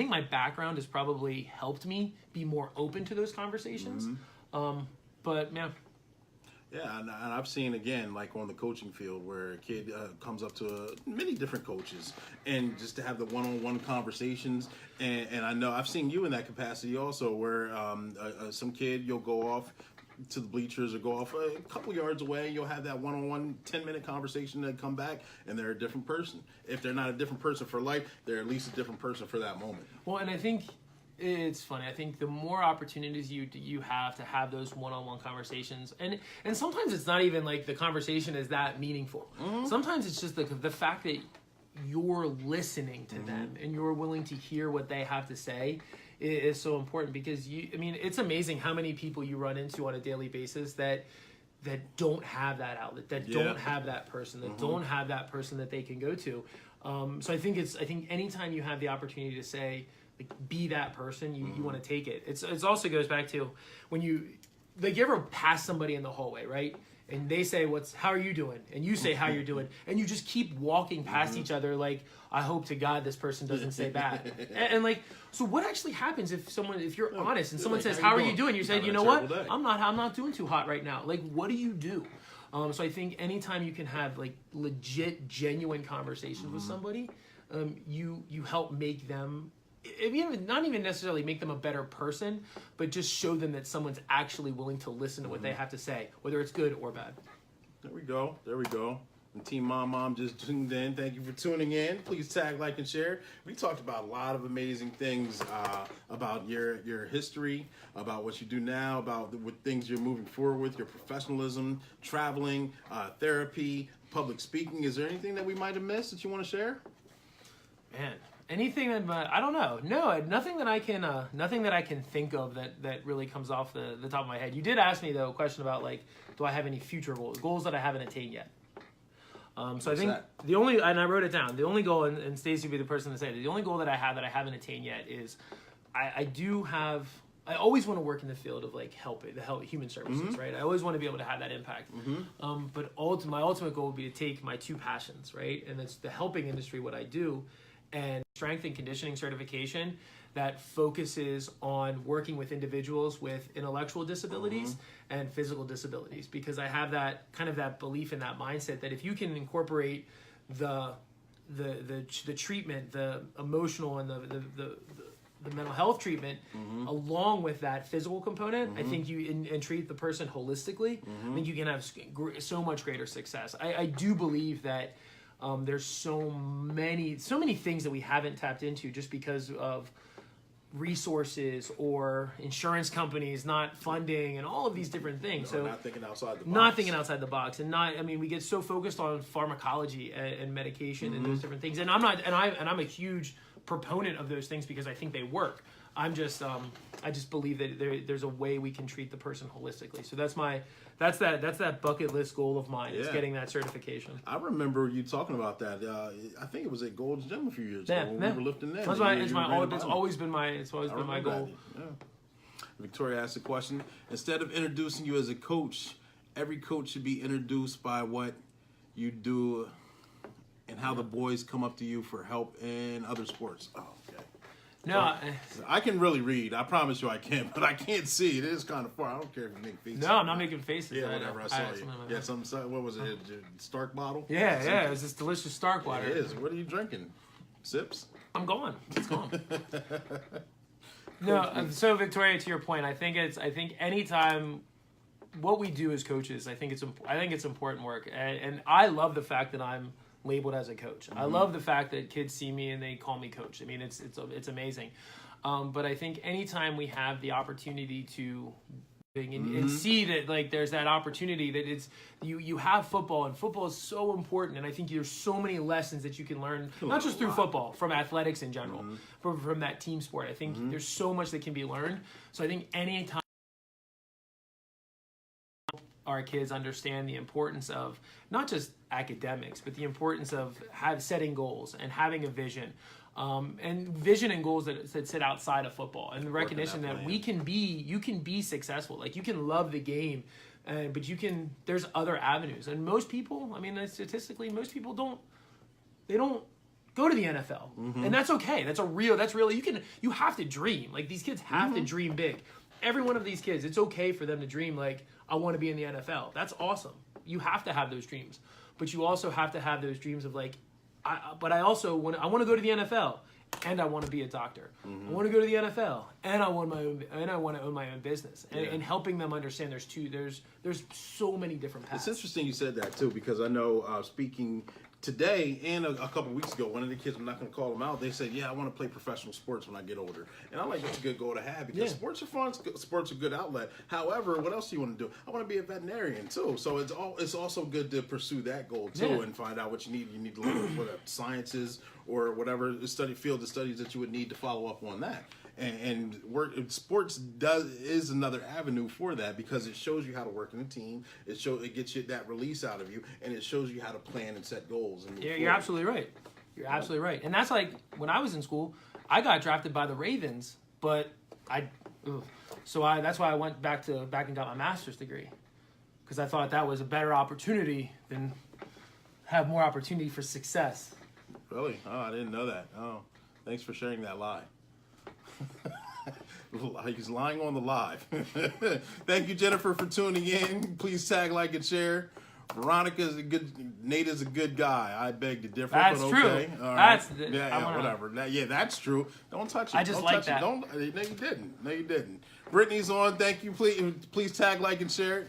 [SPEAKER 2] my background has probably helped me be more open to those conversations, but man.
[SPEAKER 1] Yeah, and I've seen, again, like on the coaching field where a kid comes up to many different coaches and just to have the one-on-one conversations. And I know I've seen you in that capacity also where some kid, you'll go off to the bleachers or go off a couple yards away. You'll have that one-on-one 10-minute conversation and come back, and they're a different person. If they're not a different person for life, they're at least a different person for that moment.
[SPEAKER 2] Well, and I think it's funny. I think the more opportunities you have to have those one-on-one conversations, and sometimes it's not even like the conversation is that meaningful. Sometimes it's just the fact that you're listening to them and you're willing to hear what they have to say is so important because it's amazing how many people you run into on a daily basis that don't have that outlet, that don't have that person, that don't have that person that they can go to. So I think anytime you have the opportunity to say, like, be that person, you want to take it. It also goes back to when you ever pass somebody in the hallway, right? And they say, how are you doing? And you say how you're doing. And you just keep walking past each other like, I hope to God this person doesn't say bad. and like, so what actually happens if you're honest and someone says, how are you doing? You say, you know what? I'm not doing too hot right now. Like, what do you do? So I think anytime you can have like legit, genuine conversations with somebody, you help make them, not even necessarily make them a better person, but just show them that someone's actually willing to listen to what they have to say, whether it's good or bad.
[SPEAKER 1] There we go. And Team Mom just tuned in. Thank you for tuning in. Please tag, like, and share. We talked about a lot of amazing things about your history, about what you do now, about what things you're moving forward with, your professionalism, traveling, therapy, public speaking. Is there anything that we might have missed that you want to share?
[SPEAKER 2] Man. Anything that I don't know. No, nothing that I can think of that really comes off the top of my head. You did ask me though a question about like, do I have any future goals that I haven't attained yet? So I think the only, and I wrote it down. The only goal, and Stacey would be the person to say it, the only goal that I haven't attained yet is I always want to work in the field of like human services, right? I always want to be able to have that impact. But my ultimate goal would be to take my two passions, right? And it's the helping industry, what I do, and strength and conditioning certification that focuses on working with individuals with intellectual disabilities and physical disabilities, because I have that kind of that belief and that mindset that if you can incorporate the treatment, the emotional and the mental health treatment along with that physical component, I think and treat the person holistically, I think you can have so much greater success. I do believe that there's so many things that we haven't tapped into just because of resources or insurance companies not funding and all of these different things. So
[SPEAKER 1] not thinking outside the box.
[SPEAKER 2] And we get so focused on pharmacology and medication and those different things. And I'm a huge proponent of those things because I think they work. I just believe that there's a way we can treat the person holistically. So that's that bucket list goal of mine, is getting that certification.
[SPEAKER 1] I remember you talking about that. I think it was at Gold's Gym a few years ago when we were lifting that.
[SPEAKER 2] It's always been my goal.
[SPEAKER 1] Yeah. Victoria asked a question. Instead of introducing you as a coach, every coach should be introduced by what you do and how the boys come up to you for help in other sports. Oh, okay.
[SPEAKER 2] No,
[SPEAKER 1] I can really read. I promise you I can, but I can't see. It is kind of far. I don't care if you make faces.
[SPEAKER 2] No, I'm not making faces.
[SPEAKER 1] Yeah, whatever. I saw you. Yeah, what was it? Stark bottle?
[SPEAKER 2] Yeah. It was this delicious Stark water.
[SPEAKER 1] It is. What are you drinking? Sips?
[SPEAKER 2] I'm gone. It's gone. No, so Victoria, to your point, I think anytime what we do as coaches, I think it's important work, and I love the fact that I'm labeled as a coach. I love the fact that kids see me and they call me coach. I mean, it's amazing. But I think anytime we have the opportunity to and see that like there's that opportunity that it's you have football, and football is so important, and I think there's so many lessons that you can learn, not just through football, from athletics in general, from that team sport. I think there's so much that can be learned. So I think any time our kids understand the importance of not just academics, but the importance of setting goals and having a vision, and vision and goals that sit outside of football, and the recognition that you can be successful. Like, you can love the game, but there's other avenues. And most people, I mean, statistically, most people don't go to the NFL, and that's okay. That's real. You have to dream. Like, these kids have to dream big. Every one of these kids, it's okay for them to dream like, I want to be in the NFL. That's awesome. You have to have those dreams, but you also have to have those dreams of like, I want to go to the NFL, and I want to be a doctor. I want to go to the NFL, and I want to own my own business. And helping them understand there's so many different paths.
[SPEAKER 1] It's interesting you said that too, because I know speaking today and a couple of weeks ago, one of the kids, I'm not going to call them out, they said, I want to play professional sports when I get older. And I'm like, that's a good goal to have, because sports are fun, sports are a good outlet. However, what else do you want to do? I want to be a veterinarian too. So it's also good to pursue that goal too, and find out what you need. You need to learn what sciences or whatever field of studies that you would need to follow up on that. And sports is another avenue for that, because it shows you how to work in a team. It gets you that release out of you, and it shows you how to plan and set goals. And
[SPEAKER 2] you're absolutely right. You're absolutely right. And that's like when I was in school, I got drafted by the Ravens, but that's why I went back and got my master's degree, because I thought that was a better opportunity than have more opportunity for success.
[SPEAKER 1] Really? Oh, I didn't know that. Oh, thanks for sharing that lie. He's lying on the live. Thank you, Jennifer, for tuning in. Please tag, like, and share. Nate is a good guy. I beg to differ.
[SPEAKER 2] That's
[SPEAKER 1] but
[SPEAKER 2] true.
[SPEAKER 1] Okay. All right.
[SPEAKER 2] Whatever.
[SPEAKER 1] That's true. Don't touch it.
[SPEAKER 2] I just like that.
[SPEAKER 1] No, you didn't. No, you didn't. Brittany's on. Thank you. Please tag, like, and share.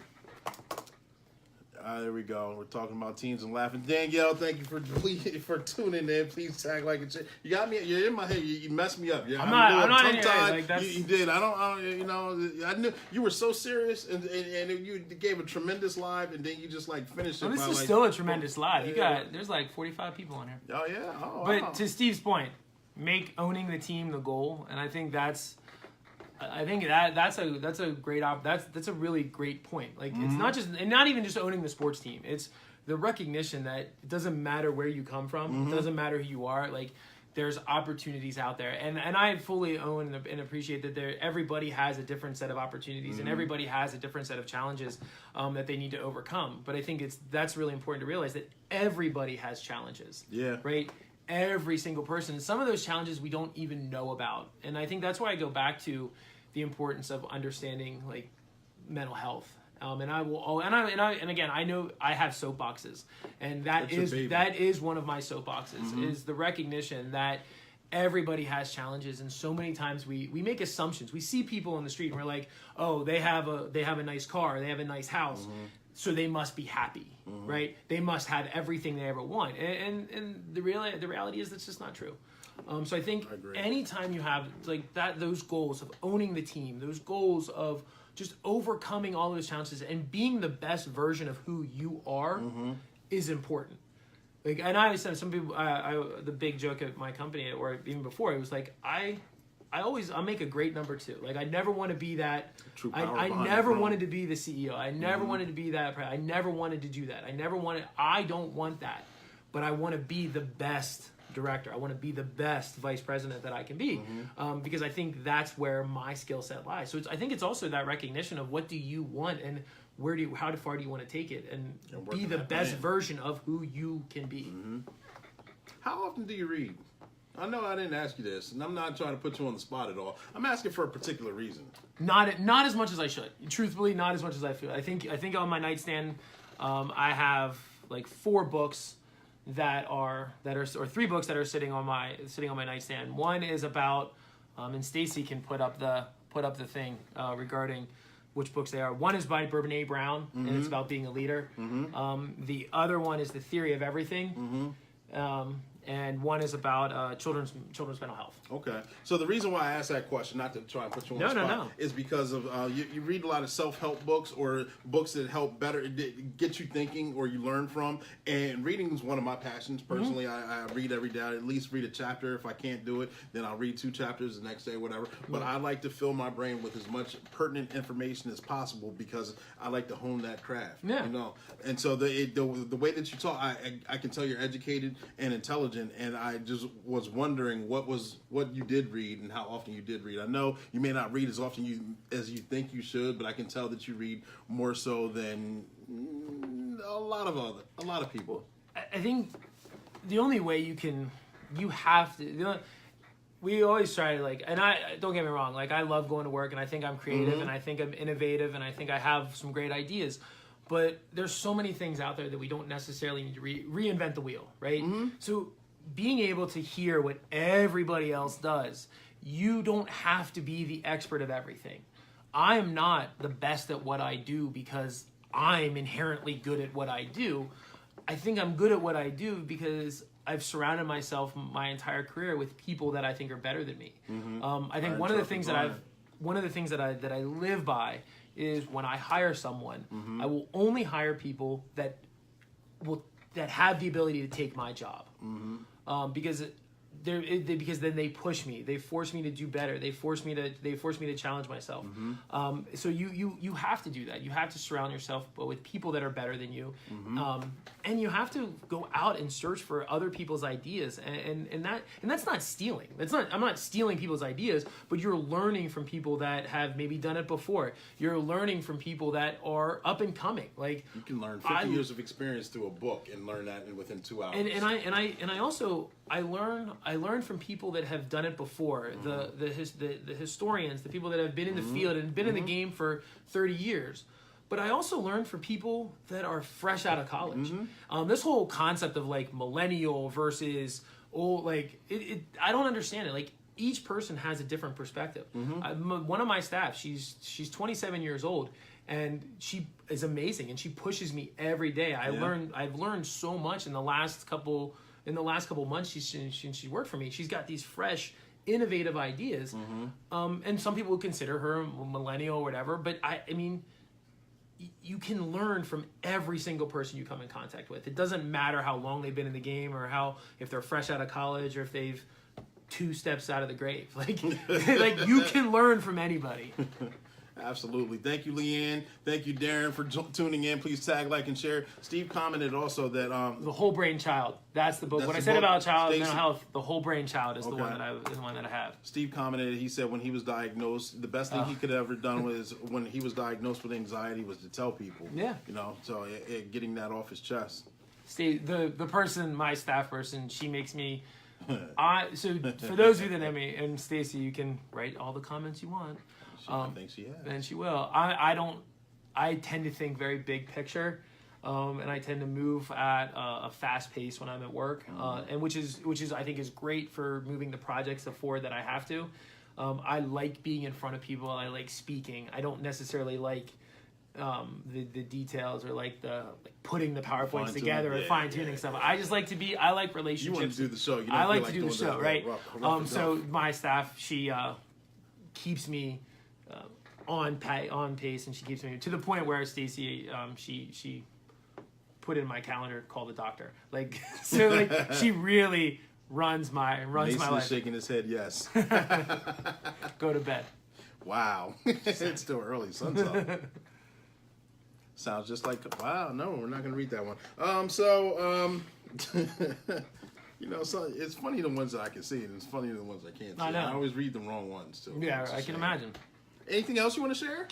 [SPEAKER 1] There we go. We're talking about teams and laughing. Danielle, thank you for tuning in. Please tag, like, and share. You got me. You're in my head. You messed me up.
[SPEAKER 2] I'm not in your head. Like, that's...
[SPEAKER 1] You did. I don't. I knew you were so serious, and you gave a tremendous live, and then you just like finished it.
[SPEAKER 2] This is still a tremendous live. There's like 45 people on here.
[SPEAKER 1] Oh yeah. Oh.
[SPEAKER 2] But
[SPEAKER 1] wow.
[SPEAKER 2] To Steve's point, make owning the team the goal, and I think that's a really great point. Like, it's not even just owning the sports team. It's the recognition that it doesn't matter where you come from. It doesn't matter who you are. Like, there's opportunities out there, and I fully own and appreciate that everybody has a different set of opportunities, and everybody has a different set of challenges that they need to overcome. But I think that's really important to realize that everybody has challenges. Yeah. Right. Every single person. Some of those challenges we don't even know about, and I think that's why I go back to the importance of understanding like mental health. And again, I know I have soapboxes, and that is one of my soapboxes is the recognition that everybody has challenges, and so many times we make assumptions. We see people on the street and we're like, oh, they have a nice car, they have a nice house, so they must be happy, right? They must have everything they ever want, and the reality is that's just not true. So I think anytime you have like those goals of owning the team, those goals of just overcoming all those challenges and being the best version of who you are is important. Like, and I said, some people, the big joke at my company, or even before, it was like, I'll make a great number two. Like, I never want to be that. I never wanted to be the CEO. I never wanted to be that. I never wanted to do that. I don't want that. But I want to be the best director. I want to be the best vice president that I can be, because I think that's where my skill set lies. So I think it's also that recognition of what do you want and how far do you want to take it, and be the best version of who you can be.
[SPEAKER 1] How often do you read? I know I didn't ask you this, and I'm not trying to put you on the spot at all. I'm asking for a particular reason.
[SPEAKER 2] Not as much as I should. Truthfully, not as much as I feel. I think on my nightstand, I have like 4 books or 3 books that are sitting on my nightstand. One is about, and Stacy can put up the thing regarding which books they are. One is by Brene Brown, and it's about being a leader. The other one is The Theory of Everything. And one is about children's mental health.
[SPEAKER 1] Okay. So the reason why I asked that question, not to try and put you on the spot, is because of you read a lot of self-help books or books that help better get you thinking or you learn from. And reading is one of my passions. Personally, I read every day. I at least read a chapter. If I can't do it, then I'll read 2 chapters the next day, whatever. But I like to fill my brain with as much pertinent information as possible because I like to hone that craft.
[SPEAKER 2] Yeah.
[SPEAKER 1] You know. And so the way that you talk, I can tell you're educated and intelligent. And I just was wondering what you did read and how often you did read. I know you may not read as often as you think you should, but I can tell that you read more so than a lot of people.
[SPEAKER 2] I think the only way we always try to, like, and I don't get me wrong, like, I love going to work and I think I'm creative and I think I'm innovative and I think I have some great ideas. But there's so many things out there that we don't necessarily need to reinvent the wheel, right? So being able to hear what everybody else does, you don't have to be the expert of everything. I am not the best at what I do because I'm inherently good at what I do. I think I'm good at what I do because I've surrounded myself my entire career with people that I think are better than me. I think one of the things that I live by is when I hire someone, I will only hire people that have the ability to take my job, because then they push me, they force me to do better, they force me to challenge myself. So you have to do that. You have to surround yourself with people that are better than you, and you have to go out and search for other people's ideas, and that's not stealing. I'm not stealing people's ideas, but you're learning from people that have maybe done it before. You're learning from people that are up and coming. Like,
[SPEAKER 1] you can learn 50 years of experience through a book and learn that within 2 hours.
[SPEAKER 2] I learn from people that have done it before, the historians, the people that have been in the field and been in the game for 30 years. But I also learn from people that are fresh out of college. This whole concept of, like, millennial versus old, like, I don't understand it. Like, each person has a different perspective. One of my staff, she's 27 years old, and she is amazing, and she pushes me every day. I've learned so much in the last couple months she worked for me. She's got these fresh, innovative ideas. And some people would consider her a millennial or whatever, but I mean, you can learn from every single person you come in contact with. It doesn't matter how long they've been in the game or if they're fresh out of college or if they've 2 steps out of the grave. Like, like, you can learn from anybody.
[SPEAKER 1] Absolutely. Thank you, Leanne. Thank you, Darren, for tuning in. Please tag, like, and share. Steve commented also that
[SPEAKER 2] The Whole Brain Child. That's the book. When I said about mental health, The Whole Brain Child is the one that I have.
[SPEAKER 1] Steve commented. He said when he was diagnosed, the best thing he could have ever done was when he was diagnosed with anxiety was to tell people.
[SPEAKER 2] Yeah.
[SPEAKER 1] You know, so getting that off his chest.
[SPEAKER 2] Steve, the person, my staff person, she makes me. So for those of you that know me, and Stacy, you can write all the comments you want.
[SPEAKER 1] I think she has.
[SPEAKER 2] And she will. I tend to think very big picture, and I tend to move at a fast pace when I'm at work, and which is I think is great for moving the projects forward that I have to. I like being in front of people. I like speaking. I don't necessarily like the details or like putting the PowerPoints together or fine tuning stuff. I just like to be. I like relationships.
[SPEAKER 1] You want to do the show.
[SPEAKER 2] I like to do the show, right? So my staff, she keeps me on pace, and she keeps me to the point where Stacy, she put in my calendar, call the doctor. Like, so like she really runs my
[SPEAKER 1] Mason
[SPEAKER 2] life.
[SPEAKER 1] is shaking his head yes.
[SPEAKER 2] Go to bed.
[SPEAKER 1] Wow. It's still early. Sun's up. Sounds just like, wow, no, we're not going to read that one. You know, so it's funny the ones that I can see, and it's funny the ones I can't see.
[SPEAKER 2] I know.
[SPEAKER 1] I always read the wrong ones, too.
[SPEAKER 2] Yeah, I can imagine.
[SPEAKER 1] Anything else you want to share?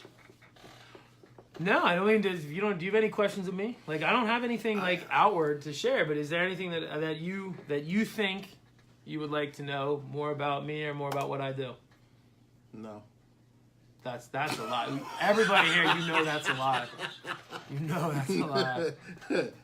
[SPEAKER 2] No, I don't mean do you have any questions of me? Like, I don't have anything like outward to share, but is there anything that you think you would like to know more about me or more about what I do?
[SPEAKER 1] No.
[SPEAKER 2] That's a lot. Everybody here, you know that's a lot. You know that's a lot.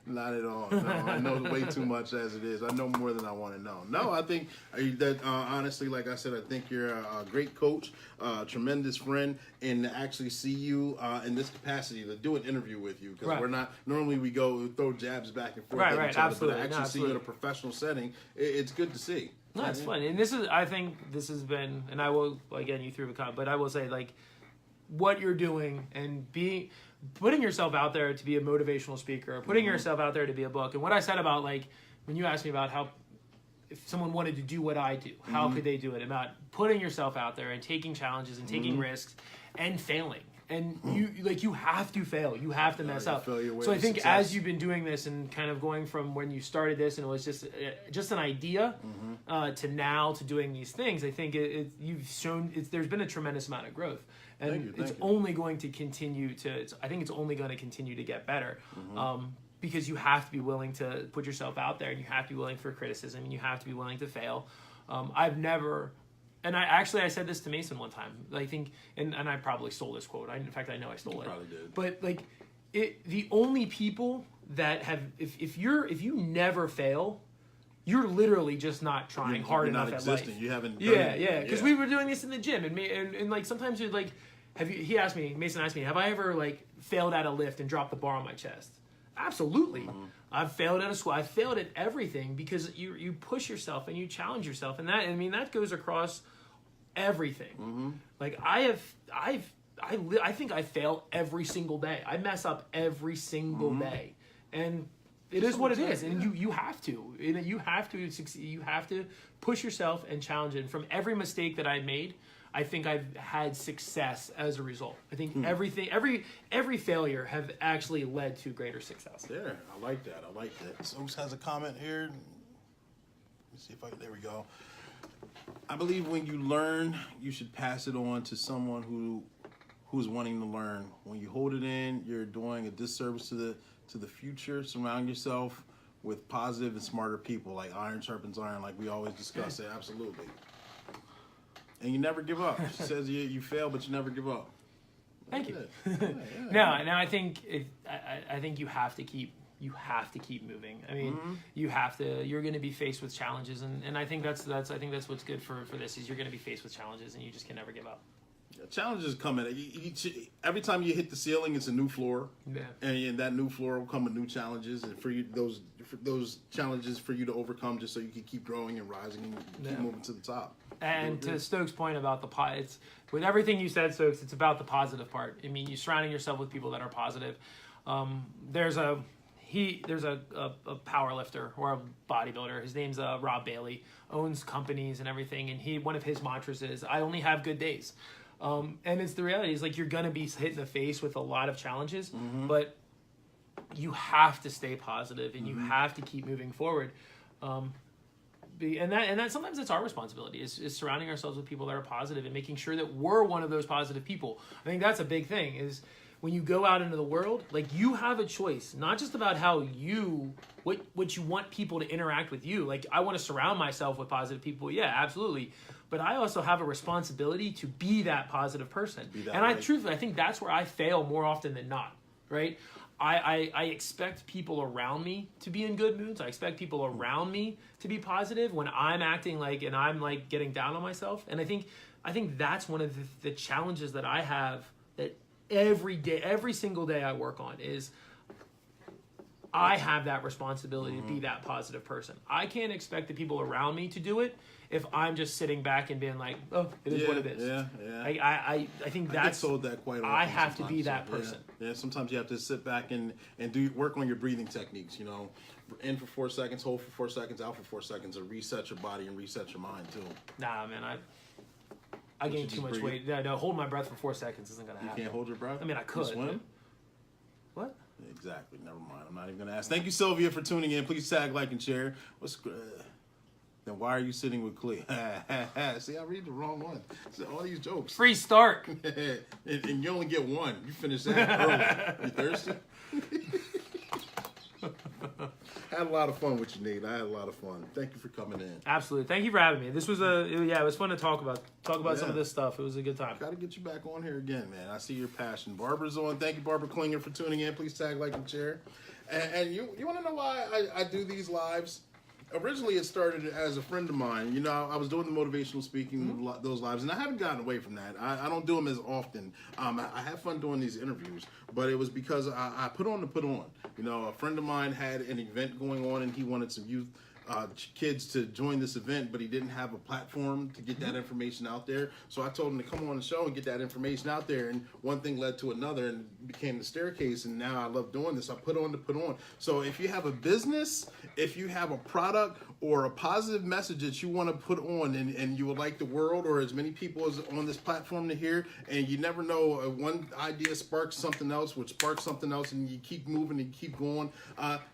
[SPEAKER 1] Not at all. No, I know way too much as it is. I know more than I want to know. No, I think that honestly, like I said, I think you're a great coach, a tremendous friend, and to actually see you in this capacity, to do an interview with you, because we're not, normally we throw jabs back and forth at each other,
[SPEAKER 2] absolutely.
[SPEAKER 1] but to actually see you in a professional setting, it's good to see.
[SPEAKER 2] No, it's fun. And I think this has been, and I will, again, you threw a comment, but I will say, like, what you're doing and putting yourself out there to be a motivational speaker, or putting yourself out there to be a book. And what I said about, like, when you asked me about how, if someone wanted to do what I do, how could they do it? About putting yourself out there and taking challenges and taking risks and failing. And you have to fail. You have to mess up. So I think as you've been doing this and kind of going from when you started this and it was just an idea to now to doing these things, I think you've shown there's been a tremendous amount of growth. And it's only going to continue I think it's only going to continue to get better. Because you have to be willing to put yourself out there, and you have to be willing for criticism, and you have to be willing to fail. I've never... And I said this to Mason one time. I think, and I probably stole this quote. In fact, I know I stole it.
[SPEAKER 1] Probably did.
[SPEAKER 2] But like, the only people that have, if you never fail, you're literally just not trying hard enough at life.
[SPEAKER 1] You haven't.
[SPEAKER 2] Because we were doing this in the gym, and like sometimes you'd like, Mason asked me, have I ever like failed at a lift and dropped the bar on my chest? Absolutely. I've failed at a squat. I've failed at everything because you push yourself and you challenge yourself, and that goes across everything. Like I think I fail every single day. I mess up every single day, and it is what it is. And you have to. You have to succeed. You have to push yourself and challenge it. And from every mistake that I made, I think I've had success as a result. I think every failure have actually led to greater success.
[SPEAKER 1] Yeah, I like that. Soaks has a comment here. Let me see if there we go. I believe when you learn, you should pass it on to someone who's wanting to learn. When you hold it in, you're doing a disservice to the future. Surround yourself with positive and smarter people, like iron sharpens iron, like we always discuss it. Absolutely. And you never give up. She says you fail, but you never give up.
[SPEAKER 2] Thank you.
[SPEAKER 1] Yeah.
[SPEAKER 2] No, I think I think you have to keep moving. I mean, you're going to be faced with challenges, and I think that's what's good for this is you're going to be faced with challenges, and you just can never give up.
[SPEAKER 1] Yeah, challenges come in. Every time you hit the ceiling, it's a new floor. Yeah. And that new floor will come with new challenges, and for you, those challenges for you to overcome, just so you can keep growing and rising and keep moving to the top.
[SPEAKER 2] And to Stokes' point about it's with everything you said, Stokes, it's about the positive part. I mean, you're surrounding yourself with people that are positive. There's a power lifter or a bodybuilder. His name's Rob Bailey, owns companies and everything. And one of his mantras is, I only have good days. And it's the reality is like, you're going to be hit in the face with a lot of challenges, but you have to stay positive and you have to keep moving forward. And that sometimes it's our responsibility is surrounding ourselves with people that are positive and making sure that we're one of those positive people. I think that's a big thing is when you go out into the world, like you have a choice, not just about how what you want people to interact with you. Like I want to surround myself with positive people. Yeah, absolutely. But I also have a responsibility to be that positive person. Truthfully, I think that's where I fail more often than not, right? I expect people around me to be in good moods. I expect people around me to be positive when I'm acting like, and I'm like getting down on myself. And I think that's one of the challenges that I have that every day, every single day I work on is I have that responsibility to be that positive person. I can't expect the people around me to do it if I'm just sitting back and being like, oh, it is what it is.
[SPEAKER 1] Yeah.
[SPEAKER 2] I think that's...
[SPEAKER 1] I get told that quite often.
[SPEAKER 2] I have to be that person.
[SPEAKER 1] Yeah, sometimes you have to sit back and work on your breathing techniques, you know. In for 4 seconds, hold for 4 seconds, out for 4 seconds, and reset your body and reset your mind, too.
[SPEAKER 2] Nah, man, I gained too much weight. No, holding my breath for 4 seconds isn't going to happen.
[SPEAKER 1] You can't hold your breath?
[SPEAKER 2] I mean, I could.
[SPEAKER 1] Swim?
[SPEAKER 2] What?
[SPEAKER 1] Exactly. Never mind. I'm not even going to ask. Thank you, Sylvia, for tuning in. Please tag, like, and share. Then why are you sitting with Clee? See, I read the wrong one. See, all these jokes.
[SPEAKER 2] Free start.
[SPEAKER 1] and you only get one. You finish that early. You thirsty? I had a lot of fun with you, Nate. I had a lot of fun. Thank you for coming in.
[SPEAKER 2] Absolutely. Thank you for having me. This was it was fun to talk about some of this stuff. It was a good time.
[SPEAKER 1] Got to get you back on here again, man. I see your passion. Barbara's on. Thank you, Barbara Klinger, for tuning in. Please tag, like, and share. And you want to know why I do these lives? Originally, it started as a friend of mine. You know, I was doing the motivational speaking, those lives, and I haven't gotten away from that. I don't do them as often. I have fun doing these interviews, but it was because I put on to put on. You know, a friend of mine had an event going on, and he wanted some youth kids to join this event, but he didn't have a platform to get that information out there. So I told him to come on the show and get that information out there, and one thing led to another and it became the staircase, and now I love doing this. I put on to put on. So if you have a business, if you have a product or a positive message that you want to put on and you would like the world or as many people as on this platform to hear, and you never know, one idea sparks something else, which sparks something else, and you keep moving and keep going,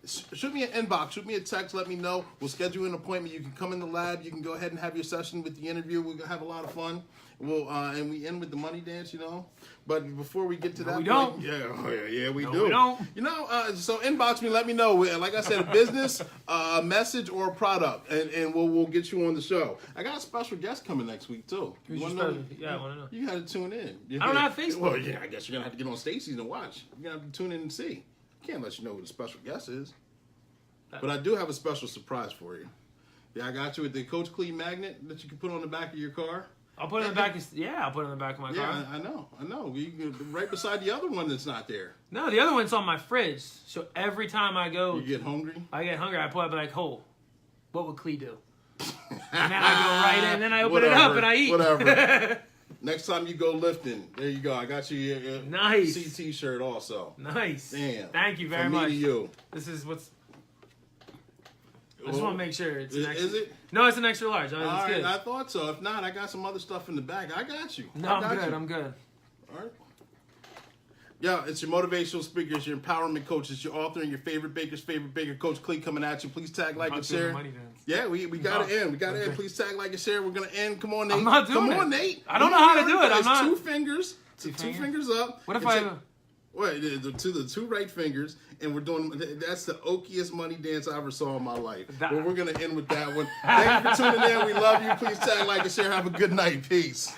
[SPEAKER 1] shoot me an inbox, shoot me a text, let me know. We'll schedule an appointment. You can come in the lab. You can go ahead and have your session with the interview. We're going to have a lot of fun. We'll and we end with the money dance, you know. But before we get to that,
[SPEAKER 2] we don't.
[SPEAKER 1] We do.
[SPEAKER 2] We don't.
[SPEAKER 1] You know, so inbox me. Let me know. Like I said, a business, a message, or a product, and we'll get you on the show. I got a special guest coming next week too.
[SPEAKER 2] Yeah, I want to know.
[SPEAKER 1] You got to tune in.
[SPEAKER 2] I don't have Facebook.
[SPEAKER 1] Well, yeah, I guess you're gonna have to get on Stacy's and watch. You're gonna have to tune in and see. Can't let you know who the special guest is. But I do have a special surprise for you. Yeah, I got you with the Coach Clee magnet that you can put on the back of your car.
[SPEAKER 2] I'll put it in the back. I'll put it in the back of my car.
[SPEAKER 1] Yeah, I know. You can, right beside the other one that's not there.
[SPEAKER 2] No, the other one's on my fridge. So every time I go,
[SPEAKER 1] you get hungry.
[SPEAKER 2] I pull it like, oh, what would Clee do? And then I go right in, then I open it up and I eat.
[SPEAKER 1] Whatever. Next time you go lifting, there you go. I got you your
[SPEAKER 2] nice
[SPEAKER 1] CT shirt also.
[SPEAKER 2] Nice.
[SPEAKER 1] Damn.
[SPEAKER 2] Thank you very
[SPEAKER 1] From
[SPEAKER 2] much.
[SPEAKER 1] Me to you.
[SPEAKER 2] This is what's. I just want to make sure it's an extra.
[SPEAKER 1] Is it?
[SPEAKER 2] No, it's an extra large.
[SPEAKER 1] All right, good. I thought so. If not, I got some other stuff in the bag. I got you.
[SPEAKER 2] No, I'm good.
[SPEAKER 1] All right. Yeah, it's your motivational speaker, it's your empowerment coach, it's your author and your favorite baker's favorite baker, Coach Clee, coming at you. Please tag, like, and share. Yeah, we got to end. We got to end. Please tag, like, and share. We're going to end. Come on, Nate.
[SPEAKER 2] I'm not doing it.
[SPEAKER 1] Come on, Nate.
[SPEAKER 2] I don't know how to do it. I'm not.
[SPEAKER 1] Two fingers. Two fingers up.
[SPEAKER 2] What if I...
[SPEAKER 1] Wait, the two right fingers, and we're doing, that's the okiest money dance I ever saw in my life. But we're going to end with that one. Thank you for tuning in. We love you. Please tag, like, and share. Have a good night. Peace.